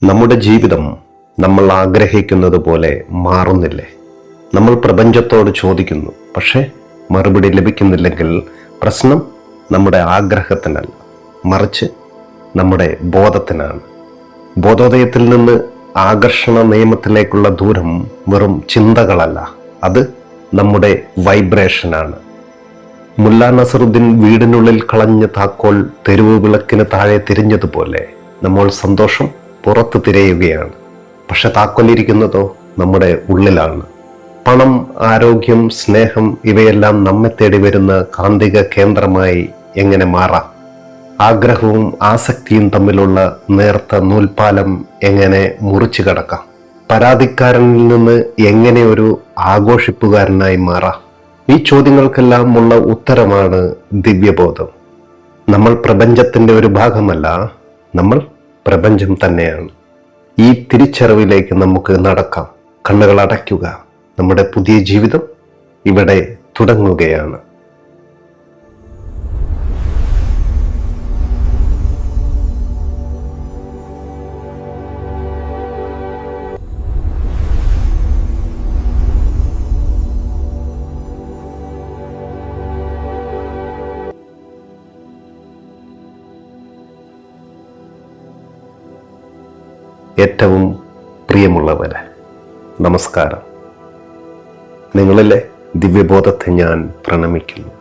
നമ്മുടെ ജീവിതം നമ്മൾ ആഗ്രഹിക്കുന്നത് പോലെ മാറുന്നില്ലേ? നമ്മൾ പ്രപഞ്ചത്തോട് ചോദിക്കുന്നു, പക്ഷേ മറുപടി ലഭിക്കുന്നില്ലെങ്കിൽ പ്രശ്നം നമ്മുടെ ആഗ്രഹത്തിനല്ല, മറിച്ച് നമ്മുടെ ബോധത്തിനാണ്. ബോധോദയത്തിൽ നിന്ന് ആകർഷണ നിയമത്തിലേക്കുള്ള ദൂരം വെറും ചിന്തകളല്ല, അത് നമ്മുടെ വൈബ്രേഷനാണ്. മുല്ല നസറുദ്ദീൻ വീടിനുള്ളിൽ കളഞ്ഞ താക്കോൽ തെരുവ് വിളക്കിന് താഴെ തിരിഞ്ഞതുപോലെ നമ്മൾ സന്തോഷം പുറത്ത് തിരയുകയാണ്, പക്ഷെ താക്കോലിരിക്കുന്നതോ നമ്മുടെ ഉള്ളിലാണ്. പണം, ആരോഗ്യം, സ്നേഹം ഇവയെല്ലാം നമ്മെ തേടി വരുന്ന കാന്തിക കേന്ദ്രമായി എങ്ങനെ മാറാം? ആഗ്രഹവും ആസക്തിയും തമ്മിലുള്ള നേർത്ത നൂൽപ്പാലം എങ്ങനെ മുറിച്ചു കടക്കാം? പരാതിക്കാരനിൽ നിന്ന് എങ്ങനെ ഒരു ആഘോഷിപ്പുകാരനായി മാറാം? ഈ ചോദ്യങ്ങൾക്കെല്ലാം ഉള്ള ഉത്തരമാണ് ദിവ്യബോധം. നമ്മൾ പ്രപഞ്ചത്തിന്റെ ഒരു ഭാഗമല്ല, നമ്മൾ പ്രപഞ്ചം തന്നെയാണ്. ഈ തിരിച്ചറിവിലേക്ക് നമുക്ക് നടക്കാം. കണ്ണുകൾ അടയ്ക്കുക. നമ്മുടെ പുതിയ ജീവിതം ഇവിടെ തുടങ്ങുകയാണ്. ഏറ്റവും പ്രിയമുള്ളവരെ, നമസ്കാരം. നിങ്ങളിലെ ദിവ്യബോധത്തെ ഞാൻ പ്രണമിക്കുന്നു.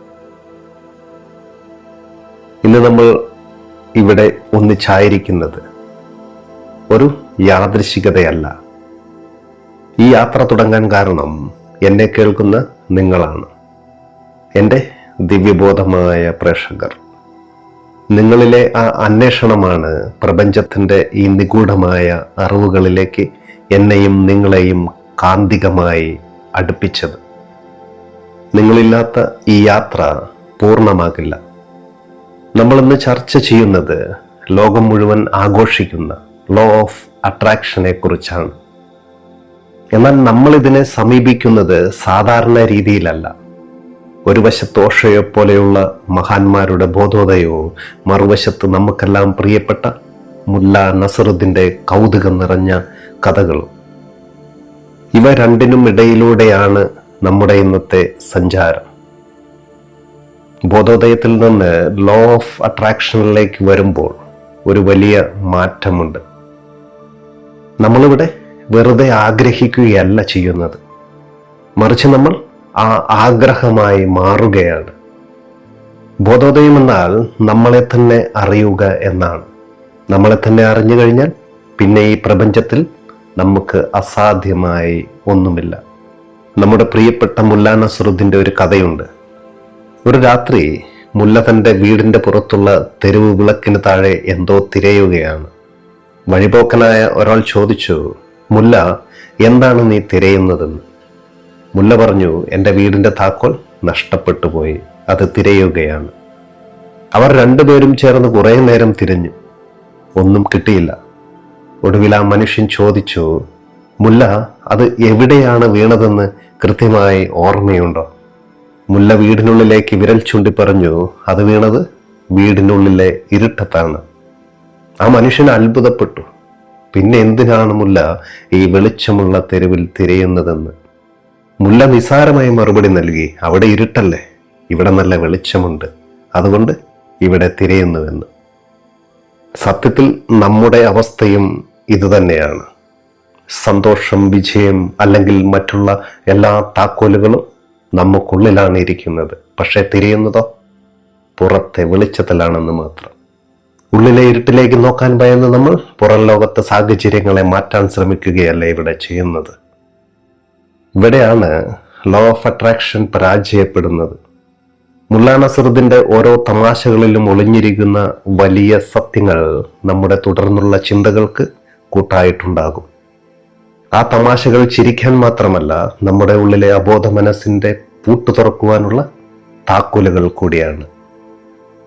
ഇന്ന് നമ്മൾ ഇവിടെ ഒന്നിച്ചായിരിക്കുന്നത് ഒരു യാദൃശ്ചികതയല്ല. ഈ യാത്ര തുടങ്ങാൻ കാരണം എന്നെ കേൾക്കുന്ന നിങ്ങളാണ്, എൻ്റെ ദിവ്യബോധമായ പ്രേക്ഷകർ. നിങ്ങളിലെ ആ അന്വേഷണമാണ് പ്രപഞ്ചത്തിൻ്റെ ഈ നിഗൂഢമായ അറിവുകളിലേക്ക് എന്നെയും നിങ്ങളെയും കാന്തികമായി അടുപ്പിച്ചത്. നിങ്ങളില്ലാത്ത ഈ യാത്ര പൂർണ്ണമാകില്ല. നമ്മളിന്ന് ചർച്ച ചെയ്യുന്നത് ലോകം മുഴുവൻ ആഘോഷിക്കുന്ന ലോ ഓഫ് അട്രാക്ഷനെ കുറിച്ചാണ്. എന്നാൽ നമ്മളിതിനെ സമീപിക്കുന്നത് സാധാരണ രീതിയിലല്ല. ഒരു വശത്ത് ഓഷോയെ പോലെയുള്ള മഹാന്മാരുടെ ബോധോദയവും മറുവശത്ത് നമുക്കെല്ലാം പ്രിയപ്പെട്ട മുല്ല നസറുദ്ദീൻ്റെ കൗതുകം നിറഞ്ഞ കഥകളും. ഇവ രണ്ടിനും ഇടയിലൂടെയാണ് നമ്മുടെ ഇന്നത്തെ സഞ്ചാരം. ബോധോദയത്തിൽ നിന്ന് ലോ ഓഫ് അട്രാക്ഷനിലേക്ക് വരുമ്പോൾ ഒരു വലിയ മാറ്റമുണ്ട്. നമ്മളിവിടെ വെറുതെ ആഗ്രഹിക്കുകയല്ല ചെയ്യുന്നത്, മറിച്ച് നമ്മൾ ആ ആഗ്രഹമായി മാറുകയാണ്. ബോധോദയം എന്നാൽ നമ്മളെ തന്നെ അറിയുക എന്നാണ്. നമ്മളെ തന്നെ അറിഞ്ഞു കഴിഞ്ഞാൽ പിന്നെ ഈ പ്രപഞ്ചത്തിൽ നമുക്ക് അസാധ്യമായി ഒന്നുമില്ല. നമ്മുടെ പ്രിയപ്പെട്ട മുല്ല നസറുദ്ദീൻ്റെ ഒരു കഥയുണ്ട്. ഒരു രാത്രി മുല്ല തൻ്റെ വീടിൻ്റെ പുറത്തുള്ള തെരുവ് വിളക്കിന് താഴെ എന്തോ തിരയുകയാണ്. വഴിപോക്കനായ ഒരാൾ ചോദിച്ചു, മുല്ല, എന്താണ് നീ തിരയുന്നതെന്ന്? മുല്ല പറഞ്ഞു, എൻ്റെ വീടിൻ്റെ താക്കോൽ നഷ്ടപ്പെട്ടു പോയി, അത് തിരയുകയാണ്. അവർ രണ്ടുപേരും ചേർന്ന് കുറേ നേരം തിരഞ്ഞു, ഒന്നും കിട്ടിയില്ല. ഒടുവിൽ ആ മനുഷ്യൻ ചോദിച്ചു, മുല്ല, അത് എവിടെയാണ് വീണതെന്ന് കൃത്യമായി ഓർമ്മയുണ്ടോ? മുല്ല വീടിനുള്ളിലേക്ക് വിരൽ ചൂണ്ടി പറഞ്ഞു, അത് വീണത് വീടിനുള്ളിലെ ഇരുട്ടത്താണ്. ആ മനുഷ്യൻ അത്ഭുതപ്പെട്ടു. പിന്നെ എന്തിനാണ് മുല്ല ഈ വെളിച്ചമുള്ള തെരുവിൽ തിരയുന്നതെന്ന്? മുല്ല നിസാരമായി മറുപടി നൽകി, അവിടെ ഇരുട്ടല്ലേ, ഇവിടെ നല്ല വെളിച്ചമുണ്ട്, അതുകൊണ്ട് ഇവിടെ തിരയുന്നുവെന്ന്. സത്യത്തിൽ നമ്മുടെ അവസ്ഥയും ഇതുതന്നെയാണ്. സന്തോഷം, വിജയം അല്ലെങ്കിൽ മറ്റുള്ള എല്ലാ താക്കോലുകളും നമുക്കുള്ളിലാണ് ഇരിക്കുന്നത്, പക്ഷെ തിരയുന്നതോ പുറത്തെ വെളിച്ചത്തിലാണെന്ന് മാത്രം. ഉള്ളിലെ ഇരുട്ടിലേക്ക് നോക്കാൻ ഭയന്ന് നമ്മൾ പുറം ലോകത്തെ സാഹചര്യങ്ങളെ മാറ്റാൻ ശ്രമിക്കുകയല്ല ഇവിടെ ചെയ്യുന്നത്. ഇവിടെയാണ് ലോ ഓഫ് അട്രാക്ഷൻ പരാജയപ്പെടുന്നത്. മുല്ല നസറുദ്ദീൻ്റെ ഓരോ തമാശകളിലും ഒളിഞ്ഞിരിക്കുന്ന വലിയ സത്യങ്ങൾ നമ്മുടെ തുടർന്നുള്ള ചിന്തകൾക്ക് കൂട്ടായിട്ടുണ്ടാകും. ആ തമാശകൾ ചിരിക്കാൻ മാത്രമല്ല, നമ്മുടെ ഉള്ളിലെ അബോധ മനസ്സിൻ്റെ പൂട്ടു തുറക്കുവാനുള്ള താക്കോലുകൾ കൂടിയാണ്.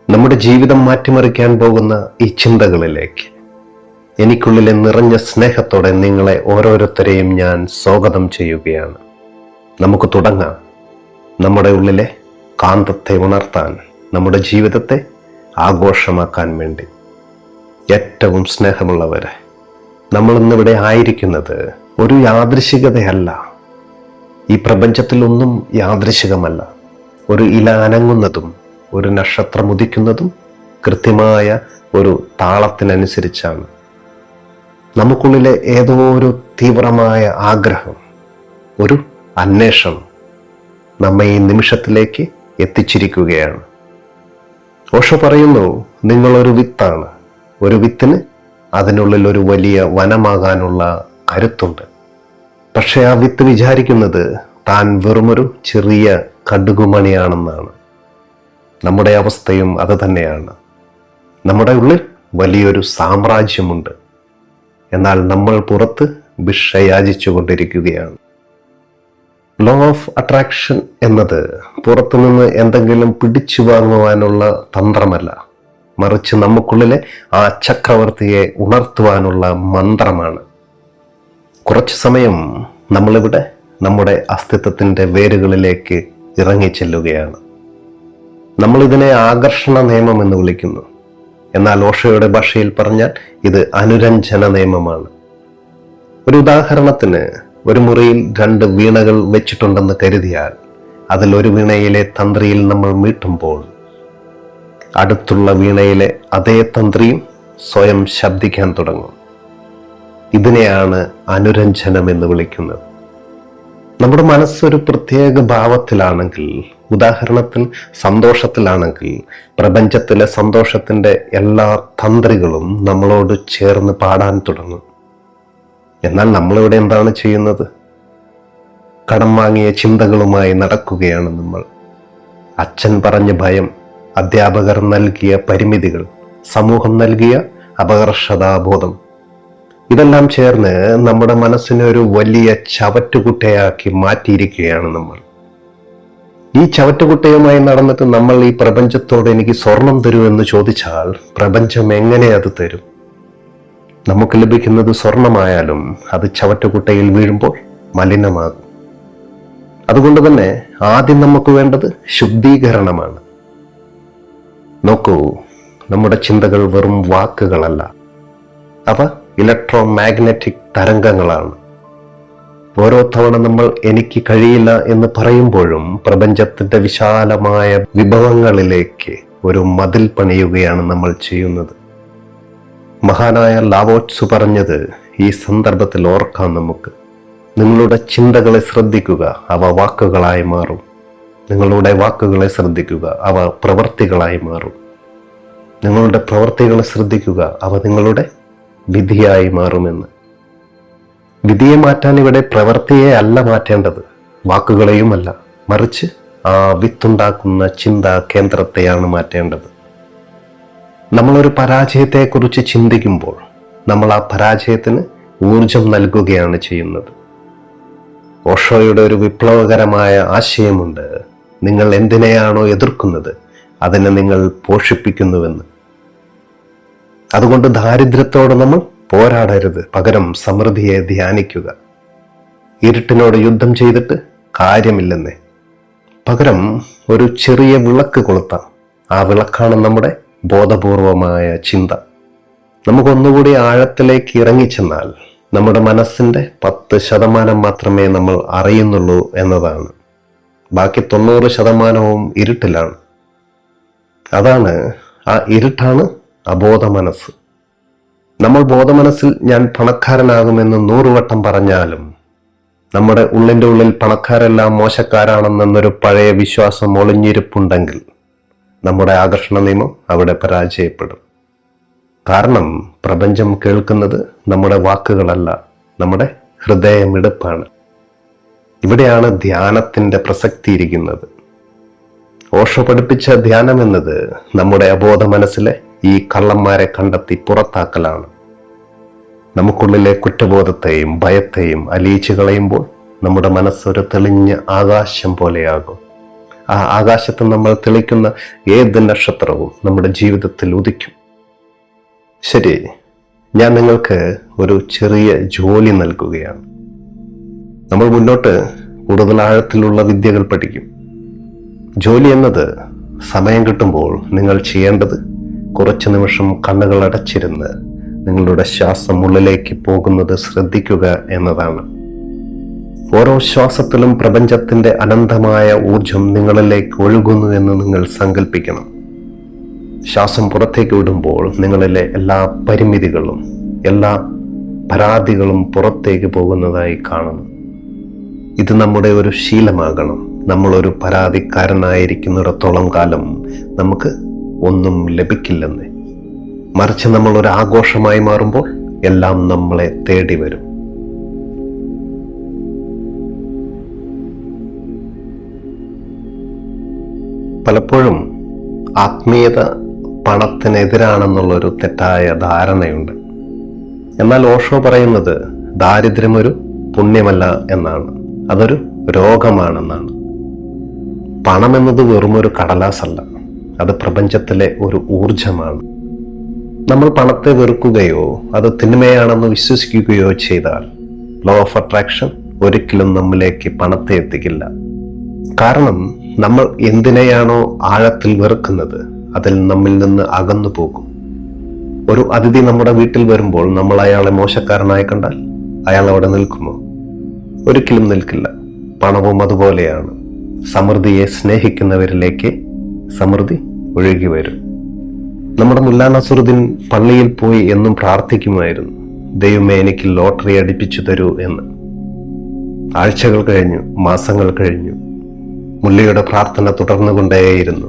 നമ്മുടെ ജീവിതം മാറ്റിമറിക്കാൻ പോകുന്ന ഈ ചിന്തകളിലേക്ക് എനിക്കുള്ളിലെ നിറഞ്ഞ സ്നേഹത്തോടെ നിങ്ങളെ ഓരോരുത്തരെയും ഞാൻ സ്വാഗതം ചെയ്യുകയാണ്. നമുക്ക് തുടങ്ങാം. നമ്മുടെ ഉള്ളിലെ കാന്തത്തെ ഉണർത്താൻ, നമ്മുടെ ജീവിതത്തെ ആഘോഷമാക്കാൻ വേണ്ടി. ഏറ്റവും സ്നേഹമുള്ളവരെ, നമ്മൾ ഇന്നിവിടെ ആയിരിക്കുന്നത് ഒരു യാദൃശികതയല്ല. ഈ പ്രപഞ്ചത്തിലൊന്നും യാദൃശികമല്ല. ഒരു ഇല അനങ്ങുന്നതും ഒരു നക്ഷത്രം ഉദിക്കുന്നതും കൃത്യമായ ഒരു താളത്തിനനുസരിച്ചാണ്. നമുക്കുള്ളിലെ ഏതോ ഒരു തീവ്രമായ ആഗ്രഹം, ഒരു അന്വേഷണം നമ്മെ ഈ നിമിഷത്തിലേക്ക് എത്തിച്ചിരിക്കുകയാണ്. ഓഷോ പറയുന്നു, നിങ്ങളൊരു വിത്താണ്. ഒരു വിത്തിന് അതിനുള്ളിൽ ഒരു വലിയ വനമാകാനുള്ള കരുത്തുണ്ട്. പക്ഷെ ആ വിത്ത് വിചാരിക്കുന്നത് താൻ വെറുമൊരു ചെറിയ കടുകുമണിയാണെന്നാണ്. നമ്മുടെ അവസ്ഥയും അത് തന്നെയാണ്. നമ്മുടെ ഉള്ളിൽ വലിയൊരു സാമ്രാജ്യമുണ്ട്. എന്നാൽ നമ്മൾ പുറത്ത് ഭിക്ഷ യാചിച്ചു കൊണ്ടിരിക്കുകയാണ്. ലോ ഓഫ് അട്രാക്ഷൻ എന്നത് പുറത്തുനിന്ന് എന്തെങ്കിലും പിടിച്ചു വാങ്ങുവാനുള്ള തന്ത്രമല്ല, മറിച്ച് നമുക്കുള്ളിലെ ആ ചക്രവർത്തിയെ ഉണർത്തുവാനുള്ള മന്ത്രമാണ്. കുറച്ചു സമയം നമ്മളിവിടെ നമ്മുടെ അസ്തിത്വത്തിൻ്റെ വേരുകളിലേക്ക് ഇറങ്ങിച്ചെല്ലുകയാണ്. നമ്മളിതിനെ ആകർഷണ നിയമം എന്ന് വിളിക്കുന്നു. എന്നാൽ ഓഷോയുടെ ഭാഷയിൽ പറഞ്ഞാൽ ഇത് അനുരഞ്ജന നിയമമാണ്. ഒരു ഉദാഹരണത്തിന്, ഒരു മുറിയിൽ 2 വീണകൾ വെച്ചിട്ടുണ്ടെന്ന് കരുതിയാൽ അതിൽ ഒരു വീണയിലെ തന്ത്രിയിൽ നമ്മൾ മീട്ടുമ്പോൾ അടുത്തുള്ള വീണയിലെ അതേ തന്ത്രിയും സ്വയം ശബ്ദിക്കാൻ തുടങ്ങും. ഇതിനെയാണ് അനുരഞ്ജനം എന്ന് വിളിക്കുന്നത്. നമ്മുടെ മനസ്സൊരു പ്രത്യേക ഭാവത്തിലാണെങ്കിൽ, ഉദാഹരണത്തിന് സന്തോഷത്തിലാണെങ്കിൽ, പ്രപഞ്ചത്തിലെ സന്തോഷത്തിൻ്റെ എല്ലാ തന്ത്രികളും നമ്മളോട് ചേർന്ന് പാടാൻ തുടങ്ങും. എന്നാൽ നമ്മളിവിടെ എന്താണ് ചെയ്യുന്നത്? കടം വാങ്ങിയ ചിന്തകളുമായി നടക്കുകയാണ് നമ്മൾ. അച്ഛൻ പറഞ്ഞ ഭയം, അധ്യാപകർ നൽകിയ പരിമിതികൾ, സമൂഹം നൽകിയ അപകർഷതാബോധം, ഇതെല്ലാം ചേർന്ന് നമ്മുടെ മനസ്സിനെ ഒരു വലിയ ചവറ്റുകുട്ടയാക്കി മാറ്റിയിരിക്കുകയാണ് നമ്മൾ. ഈ ചവറ്റുകുട്ടയുമായി നടന്നിട്ട് നമ്മൾ ഈ പ്രപഞ്ചത്തോട് എനിക്ക് സ്വർണം തരൂ എന്ന് ചോദിച്ചാൽ പ്രപഞ്ചം എങ്ങനെ അത് തരും? നമുക്ക് ലഭിക്കുന്നത് സ്വർണമായാലും അത് ചവറ്റുകുട്ടയിൽ വീഴുമ്പോൾ മലിനമാകും. അതുകൊണ്ട് തന്നെ ആദ്യം നമുക്ക് വേണ്ടത് ശുദ്ധീകരണമാണ്. നോക്കൂ, നമ്മുടെ ചിന്തകൾ വെറും വാക്കുകളല്ല, അവ ഇലക്ട്രോ മാഗ്നറ്റിക് തരംഗങ്ങളാണ്. ഓരോ തവണ നമ്മൾ എനിക്ക് കഴിയില്ല എന്ന് പറയുമ്പോഴും പ്രപഞ്ചത്തിന്റെ വിശാലമായ വിഭവങ്ങളിലേക്ക് ഒരു മതിൽ പണിയുകയാണ് നമ്മൾ ചെയ്യുന്നത്. മഹാനായ ലാവോട്സു പറഞ്ഞത് ഈ സന്ദർഭത്തിൽ ഓർക്കാം നമുക്ക്. നിങ്ങളുടെ ചിന്തകളെ ശ്രദ്ധിക്കുക, അവ വാക്കുകളായി മാറും. നിങ്ങളുടെ വാക്കുകളെ ശ്രദ്ധിക്കുക, അവ പ്രവൃത്തികളായി മാറും. നിങ്ങളുടെ പ്രവൃത്തികളെ ശ്രദ്ധിക്കുക, അവ നിങ്ങളുടെ വിധിയായി മാറുമെന്ന്. വിധിയെ മാറ്റാൻ ഇവിടെ പ്രവൃത്തിയെ അല്ല മാറ്റേണ്ടത്, വാക്കുകളെയുമല്ല, മറിച്ച് ആ വിത്തുണ്ടാക്കുന്ന ചിന്താ കേന്ദ്രത്തെയാണ് മാറ്റേണ്ടത്. നമ്മളൊരു പരാജയത്തെക്കുറിച്ച് ചിന്തിക്കുമ്പോൾ നമ്മൾ ആ പരാജയത്തിന് ഊർജം നൽകുകയാണ് ചെയ്യുന്നത്. ഓഷോയുടെ ഒരു വിപ്ലവകരമായ ആശയമുണ്ട്: നിങ്ങൾ എന്തിനെയാണോ എതിർക്കുന്നത് അതിനെ നിങ്ങൾ പോഷിപ്പിക്കുന്നുവെന്ന്. അതുകൊണ്ട് ദാരിദ്ര്യത്തോട് നമ്മൾ പോരാടരുത്, പകരം സമൃദ്ധിയെ ധ്യാനിക്കുക. ഇരുട്ടിനോട് യുദ്ധം ചെയ്തിട്ട് കാര്യമില്ലെന്നേ, പകരം ഒരു ചെറിയ വിളക്ക് കൊളുത്താം. ആ വിളക്കാണ് നമ്മുടെ ബോധപൂർവമായ ചിന്ത. നമുക്കൊന്നുകൂടി ആഴത്തിലേക്ക് ഇറങ്ങിച്ചെന്നാൽ നമ്മുടെ മനസ്സിന്റെ 10% മാത്രമേ നമ്മൾ അറിയുന്നുള്ളൂ എന്നതാണ്. ബാക്കി 90% ഇരുട്ടിലാണ്. ആ ഇരുട്ടാണ് അബോധ മനസ്സ്. നമ്മൾ ബോധമനസ്സിൽ ഞാൻ പണക്കാരനാകുമെന്ന് 100 വട്ടം പറഞ്ഞാലും നമ്മുടെ ഉള്ളിൻ്റെ ഉള്ളിൽ പണക്കാരെല്ലാം മോശക്കാരാണെന്നൊരു പഴയ വിശ്വാസം ഒളിഞ്ഞിരിപ്പുണ്ടെങ്കിൽ നമ്മുടെ ആകർഷണ നിയമം അവിടെ പരാജയപ്പെടും. കാരണം പ്രപഞ്ചം കേൾക്കുന്നത് നമ്മുടെ വാക്കുകളല്ല, നമ്മുടെ ഹൃദയമിടിപ്പാണ്. ഇവിടെയാണ് ധ്യാനത്തിൻ്റെ പ്രസക്തി ഇരിക്കുന്നത്. ഓഷോ പഠിപ്പിച്ച ധ്യാനം എന്നത് നമ്മുടെ അബോധ മനസ്സിലെ ഈ കള്ളന്മാരെ കണ്ടെത്തി പുറത്താക്കലാണ്. നമുക്കുള്ളിലെ കുറ്റബോധത്തെയും ഭയത്തെയും അലിയിച്ചു കളയുമ്പോൾ നമ്മുടെ മനസ്സൊരു തെളിഞ്ഞ ആകാശം പോലെയാകും. ആ ആകാശത്ത് നമ്മൾ തെളിക്കുന്ന ഏത് നക്ഷത്രവും നമ്മുടെ ജീവിതത്തിൽ ഉദിക്കും. ശരി, ഞാൻ നിങ്ങൾക്ക് ഒരു ചെറിയ ജോലി നൽകുകയാണ്. നമ്മൾ മുന്നോട്ട് കൂടുതൽ ആഴത്തിലുള്ള വിദ്യകൾ പഠിക്കും. ജോലി എന്നത് സമയം കിട്ടുമ്പോൾ നിങ്ങൾ ചെയ്യേണ്ടത് കുറച്ച് നിമിഷം കണ്ണുകൾ അടച്ചിരുന്ന് നിങ്ങളുടെ ശ്വാസം ഉള്ളിലേക്ക് പോകുന്നത് ശ്രദ്ധിക്കുക എന്നതാണ്. ഓരോ ശ്വാസത്തിലും പ്രപഞ്ചത്തിന്റെ അനന്തമായ ഊർജം നിങ്ങളിലേക്ക് ഒഴുകുന്നു എന്ന് നിങ്ങൾ സങ്കല്പിക്കണം. ശ്വാസം പുറത്തേക്ക് വിടുമ്പോൾ നിങ്ങളിലെ എല്ലാ പരിമിതികളും എല്ലാ പരാതികളും പുറത്തേക്ക് പോകുന്നതായി കാണുന്നു. ഇത് നമ്മുടെ ഒരു ശീലമാകണം. നമ്മളൊരു പരാതിക്കാരനായിരിക്കുന്നിടത്തോളം കാലം നമുക്ക് ഒന്നും ലഭിക്കില്ലെന്ന്. മറിച്ച് നമ്മൾ ഒരു ആഘോഷമായി മാറുമ്പോൾ എല്ലാം നമ്മളെ തേടി വരും. പലപ്പോഴും ആത്മീയത പണത്തിനെതിരാണെന്നുള്ളൊരു തെറ്റായ ധാരണയുണ്ട്. എന്നാൽ ഓഷോ പറയുന്നത് ദാരിദ്ര്യമൊരു പുണ്യമല്ല എന്നാണ്, അതൊരു രോഗമാണെന്നാണ്. പണം എന്നത് വെറുമൊരു കടലാസല്ല, അത് പ്രപഞ്ചത്തിലെ ഒരു ഊർജമാണ്. നമ്മൾ പണത്തെ വെറുക്കുകയോ അത് തിന്മയാണെന്ന് വിശ്വസിക്കുകയോ ചെയ്താൽ ലോ ഓഫ് അട്രാക്ഷൻ ഒരിക്കലും നമ്മിലേക്ക് പണത്തെ എത്തിക്കില്ല. കാരണം നമ്മൾ എന്തിനെയാണോ ആഴത്തിൽ വെറുക്കുന്നത് അതിൽ നമ്മിൽ നിന്ന് അകന്നു പോകും. ഒരു അതിഥി നമ്മുടെ വീട്ടിൽ വരുമ്പോൾ നമ്മൾ അയാളെ മോശക്കാരനായി കണ്ടാൽ അയാൾ അവിടെ നിൽക്കുമോ? ഒരിക്കലും നിൽക്കില്ല. പണവും അതുപോലെയാണ്. സമൃദ്ധിയെ സ്നേഹിക്കുന്നവരിലേക്ക് സമൃദ്ധി ഒഴുകി വരും. നമ്മുടെ മുല്ലാ നസറുദ്ദീൻ പള്ളിയിൽ പോയി എന്നും പ്രാർത്ഥിക്കുമായിരുന്നു, ദൈവമേ എനിക്ക് ലോട്ടറി അടിപ്പിച്ചു തരൂ എന്ന്. ആഴ്ചകൾ കഴിഞ്ഞു, മാസങ്ങൾ കഴിഞ്ഞു. മുല്ലയുടെ പ്രാർത്ഥന തുടർന്നുകൊണ്ടേയിരുന്നു.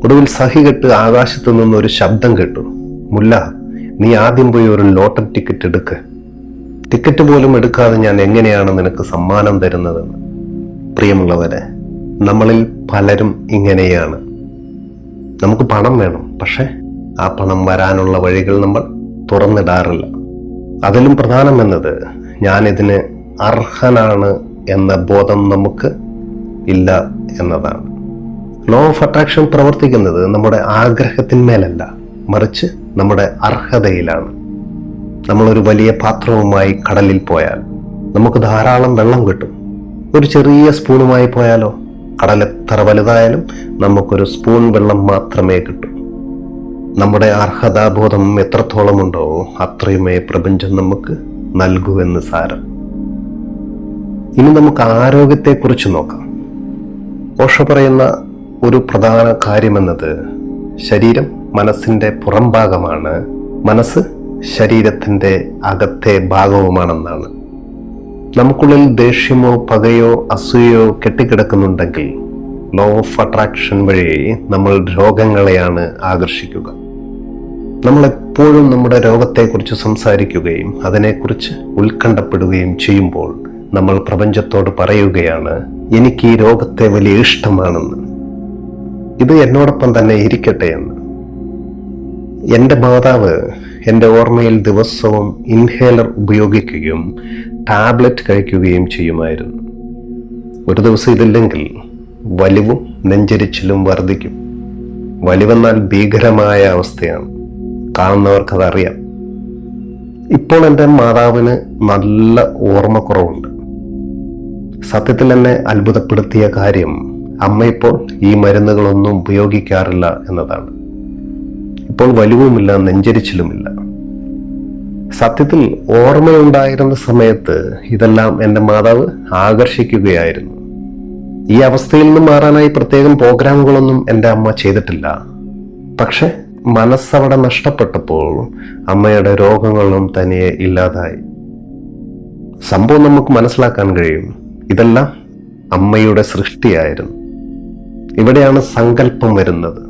ഒടുവിൽ സഹികെട്ട് ആകാശത്തു നിന്നൊരു ശബ്ദം കേട്ടു, മുല്ല, നീ ആദ്യം പോയി ഒരു ലോട്ടറി ടിക്കറ്റ് എടുക്ക്. ടിക്കറ്റ് പോലും എടുക്കാതെ ഞാൻ എങ്ങനെയാണ് നിനക്ക് സമ്മാനം തരുന്നതെന്ന്. പ്രിയമുള്ളവരെ, നമ്മളിൽ പലരും ഇങ്ങനെയാണ്. നമുക്ക് പണം വേണം, പക്ഷെ ആ പണം വരാനുള്ള വഴികൾ നമ്മൾ തുറന്നിടാറില്ല. അതിലും പ്രധാനം എന്നത് ഞാനിതിന് അർഹനാണ് എന്ന ബോധം നമുക്ക് ഇല്ല എന്നതാണ്. ലോ ഓഫ് അട്രാക്ഷൻ പ്രവർത്തിക്കുന്നത് നമ്മുടെ ആഗ്രഹത്തിന്മേലല്ല, മറിച്ച് നമ്മുടെ അർഹതയിലാണ്. നമ്മളൊരു വലിയ പാത്രവുമായി കടലിൽ പോയാൽ നമുക്ക് ധാരാളം വെള്ളം കിട്ടും. ഒരു ചെറിയ സ്പൂണുമായി പോയാലോ കടൽ എത്ര വലുതായാലും നമുക്കൊരു സ്പൂൺ വെള്ളം മാത്രമേ കിട്ടൂ. നമ്മുടെ അർഹതാബോധം എത്രത്തോളമുണ്ടോ അത്രയുമേ പ്രപഞ്ചം നമുക്ക് നൽകൂ എന്ന് സാരം. ഇനി നമുക്ക് ആരോഗ്യത്തെക്കുറിച്ച് നോക്കാം. ഓഷോ പറയുന്ന ഒരു പ്രധാന കാര്യമെന്നത് ശരീരം മനസ്സിന്റെ പുറംഭാഗമാണ്, മനസ്സ് ശരീരത്തിന്റെ അകത്തെ ഭാഗവുമാണെന്നാണ്. നമുക്കുള്ളിൽ ദേഷ്യമോ പകയോ അസൂയയോ കെട്ടിക്കിടക്കുന്നുണ്ടെങ്കിൽ ലോ ഓഫ് അട്രാക്ഷൻ വഴി നമ്മൾ രോഗങ്ങളെയാണ് ആകർഷിക്കുക. നമ്മൾ എപ്പോഴും നമ്മുടെ രോഗത്തെക്കുറിച്ച് സംസാരിക്കുകയും അതിനെക്കുറിച്ച് ഉത്കണ്ഠപ്പെടുകയും ചെയ്യുമ്പോൾ നമ്മൾ പ്രപഞ്ചത്തോട് പറയുകയാണ്, എനിക്ക് ഈ രോഗത്തെ വലിയ ഇഷ്ടമാണെന്ന്, ഇത് എന്നോടൊപ്പം തന്നെ ഇരിക്കട്ടെ എന്ന്. എൻ്റെ മാതാവ് എൻ്റെ ഓർമ്മയിൽ ദിവസവും ഇൻഹേലർ ഉപയോഗിക്കുകയും ടാബ്ലറ്റ് കഴിക്കുകയും ചെയ്യുമായിരുന്നു. ഒരു ദിവസം ഇതില്ലെങ്കിൽ വലിവും നെഞ്ചരിച്ചിലും വർദ്ധിക്കും. വലിവെന്നാൽ ഭീകരമായ അവസ്ഥയാണ്, കാണുന്നവർക്കതറിയാം. ഇപ്പോൾ എൻ്റെ മാതാവിന് നല്ല ഓർമ്മക്കുറവുണ്ട്. സത്യത്തിൽ എന്നെ അത്ഭുതപ്പെടുത്തിയ കാര്യം അമ്മ ഇപ്പോൾ ഈ മരുന്നുകളൊന്നും ഉപയോഗിക്കാറില്ല എന്നതാണ്. ഇപ്പോൾ വലിവുമില്ല, നെഞ്ചരിച്ചിലുമില്ല. സത്യത്തിൽ ഓർമ്മയുണ്ടായിരുന്ന സമയത്ത് ഇതെല്ലാം എൻ്റെ മാതാവ് ആകർഷിക്കുകയായിരുന്നു. ഈ അവസ്ഥയിൽ നിന്ന് മാറാനായി പ്രത്യേകം പ്രോഗ്രാമുകളൊന്നും എൻ്റെ അമ്മ ചെയ്തിട്ടില്ല. പക്ഷെ മനസ്സവിടെ നഷ്ടപ്പെട്ടപ്പോൾ അമ്മയുടെ രോഗങ്ങളും തനിയെ ഇല്ലാതായി. സംഭവം നമുക്ക് മനസ്സിലാക്കാൻ കഴിയും, ഇതെല്ലാം അമ്മയുടെ സൃഷ്ടിയായിരുന്നു. ഇവിടെയാണ് സങ്കല്പം വരുന്നത്.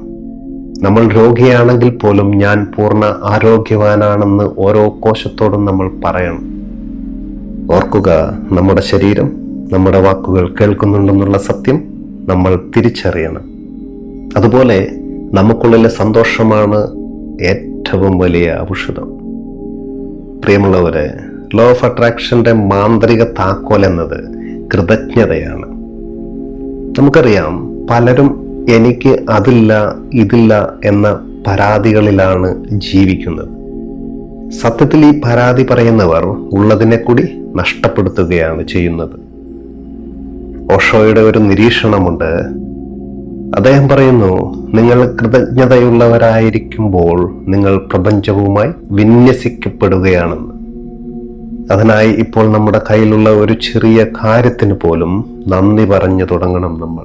നമ്മൾ രോഗിയാണെങ്കിൽ പോലും ഞാൻ പൂർണ്ണ ആരോഗ്യവാനാണെന്ന് ഓരോ കോശത്തോടും നമ്മൾ പറയണം. ഓർക്കുക, നമ്മുടെ ശരീരം നമ്മുടെ വാക്കുകൾ കേൾക്കുന്നുണ്ടെന്നുള്ള സത്യം നമ്മൾ തിരിച്ചറിയണം. അതുപോലെ നമുക്കുള്ളിലെ സന്തോഷമാണ് ഏറ്റവും വലിയ ഔഷധം. പ്രിയമുള്ളവരെ, ലോ ഓഫ് അട്രാക്ഷന്റെ മാന്ത്രിക താക്കോൽ എന്നത് കൃതജ്ഞതയാണ്. നമുക്കറിയാം, പലരും എനിക്ക് അതില്ല ഇതില്ല എന്ന പരാതികളിലാണ് ജീവിക്കുന്നത്. സത്യത്തിൽ ഈ പരാതി പറയുന്നവർ ഉള്ളതിനെ കൂടി നഷ്ടപ്പെടുത്തുകയാണ് ചെയ്യുന്നത്. ഓഷോയുടെ ഒരു നിരീക്ഷണമുണ്ട്, അദ്ദേഹം പറയുന്നു, നിങ്ങൾ കൃതജ്ഞതയുള്ളവരായിരിക്കുമ്പോൾ നിങ്ങൾ പ്രപഞ്ചവുമായി വിന്യസിക്കപ്പെടുകയാണെന്ന്. അതിനായി ഇപ്പോൾ നമ്മുടെ കയ്യിലുള്ള ഒരു ചെറിയ കാര്യത്തിന് പോലും നന്ദി പറഞ്ഞു തുടങ്ങണം നമ്മൾ.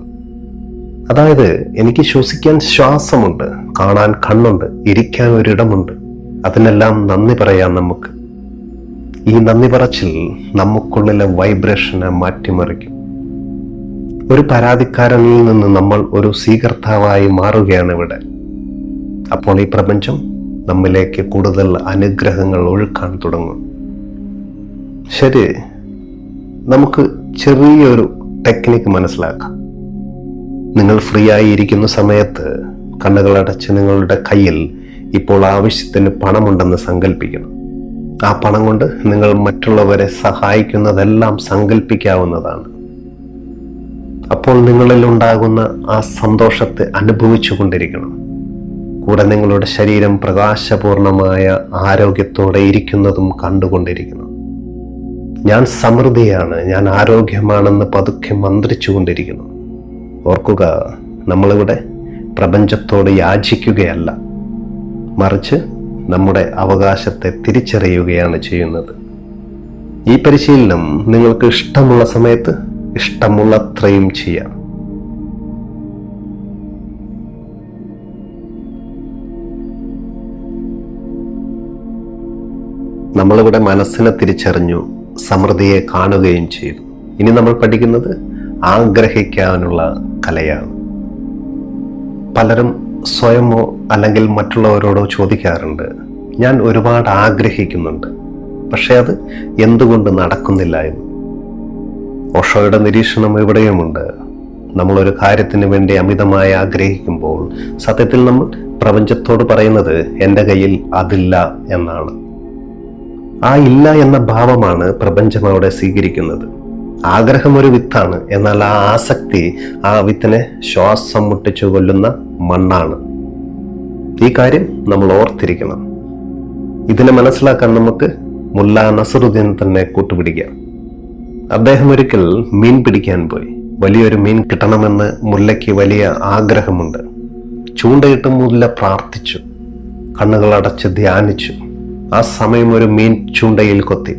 അതായത്, എനിക്ക് ശ്വസിക്കാൻ ശ്വാസമുണ്ട്, കാണാൻ കണ്ണുണ്ട്, ഇരിക്കാൻ ഒരിടമുണ്ട്. അതിനെല്ലാം നന്ദി പറയാം നമുക്ക്. ഈ നന്ദി പറച്ചിൽ നമുക്കുള്ളിലെ വൈബ്രേഷനെ മാറ്റിമറിക്കും. ഒരു പരാതിക്കാരനിൽ നിന്ന് നമ്മൾ ഒരു സ്വീകർത്താവായി മാറുകയാണ് ഇവിടെ. അപ്പോൾ ഈ പ്രപഞ്ചം നമ്മിലേക്ക് കൂടുതൽ അനുഗ്രഹങ്ങൾ ഒഴുക്കാൻ തുടങ്ങും. ശരി, നമുക്ക് ചെറിയൊരു ടെക്നിക്ക് മനസ്സിലാക്കാം. നിങ്ങൾ ഫ്രീ ആയി ഇരിക്കുന്ന സമയത്ത് കണ്ണുകളടച്ച് നിങ്ങളുടെ കയ്യിൽ ഇപ്പോൾ ആവശ്യത്തിന് പണമുണ്ടെന്ന് സങ്കല്പിക്കണം. ആ പണം കൊണ്ട് നിങ്ങൾ മറ്റുള്ളവരെ സഹായിക്കുന്നതെല്ലാം സങ്കല്പിക്കാവുന്നതാണ്. അപ്പോൾ നിങ്ങളിൽ ഉണ്ടാകുന്ന ആ സന്തോഷത്തെ അനുഭവിച്ചു കൊണ്ടിരിക്കണം. കൂടെ നിങ്ങളുടെ ശരീരം പ്രകാശപൂർണമായ ആരോഗ്യത്തോടെ ഇരിക്കുന്നതും കണ്ടുകൊണ്ടിരിക്കണം. ഞാൻ സമൃദ്ധിയാണ്, ഞാൻ ആരോഗ്യമാണെന്ന് പതുക്കെ മന്ത്രിച്ചുകൊണ്ടിരിക്കുന്നു. ഓർക്കുക, നമ്മളിവിടെ പ്രപഞ്ചത്തോട് യാചിക്കുകയല്ല, മറിച്ച് നമ്മുടെ അവകാശത്തെ തിരിച്ചറിയുകയാണ് ചെയ്യുന്നത്. ഈ പരിശീലനം നിങ്ങൾക്ക് ഇഷ്ടമുള്ള സമയത്ത് ഇഷ്ടമുള്ളത്രയും ചെയ്യാം. നമ്മളിവിടെ മനസ്സിനെ തിരിച്ചറിഞ്ഞു, സമൃദ്ധിയെ കാണുകയും ചെയ്തു. ഇനി നമ്മൾ പഠിക്കുന്നത് ആഗ്രഹിക്കാനുള്ള കലയാണ്. പലരും സ്വയമോ അല്ലെങ്കിൽ മറ്റുള്ളവരോടോ ചോദിക്കാറുണ്ട്, ഞാൻ ഒരുപാട് ആഗ്രഹിക്കുന്നുണ്ട്, പക്ഷെ അത് എന്തുകൊണ്ട് നടക്കുന്നില്ല എന്ന്. ഓഷോയുടെ നിരീക്ഷണം ഇവിടെയുമുണ്ട്. നമ്മളൊരു കാര്യത്തിന് വേണ്ടി അമിതമായി ആഗ്രഹിക്കുമ്പോൾ സത്യത്തിൽ നമ്മൾ പ്രപഞ്ചത്തോട് പറയുന്നത് എൻ്റെ കയ്യിൽ അതില്ല എന്നാണ്. ആ ഇല്ല എന്ന ഭാവമാണ് പ്രപഞ്ചം അവിടെ സ്വീകരിക്കുന്നത്. ആഗ്രഹം ഒരു വിത്താണ്, എന്നാൽ ആ ആസക്തി ആ വിത്തിനെ ശ്വാസം മുട്ടിച്ചു കൊല്ലുന്ന മണ്ണാണ്. ഈ കാര്യം നമ്മൾ ഓർത്തിരിക്കണം. ഇതിനെ മനസ്സിലാക്കാൻ നമുക്ക് മുല്ല നസറുദ്ദീൻ തന്നെ കൂട്ടുപിടിക്കാം. അദ്ദേഹം ഒരിക്കൽ മീൻ പിടിക്കാൻ പോയി. വലിയൊരു മീൻ കിട്ടണമെന്ന് മുല്ലയ്ക്ക് വലിയ ആഗ്രഹമുണ്ട്. ചൂണ്ടയിട്ട് മുല്ല പ്രാർത്ഥിച്ചു, കണ്ണുകൾ അടച്ച് ധ്യാനിച്ചു. ആ സമയം ഒരു മീൻ ചൂണ്ടയിൽ കൊത്തി.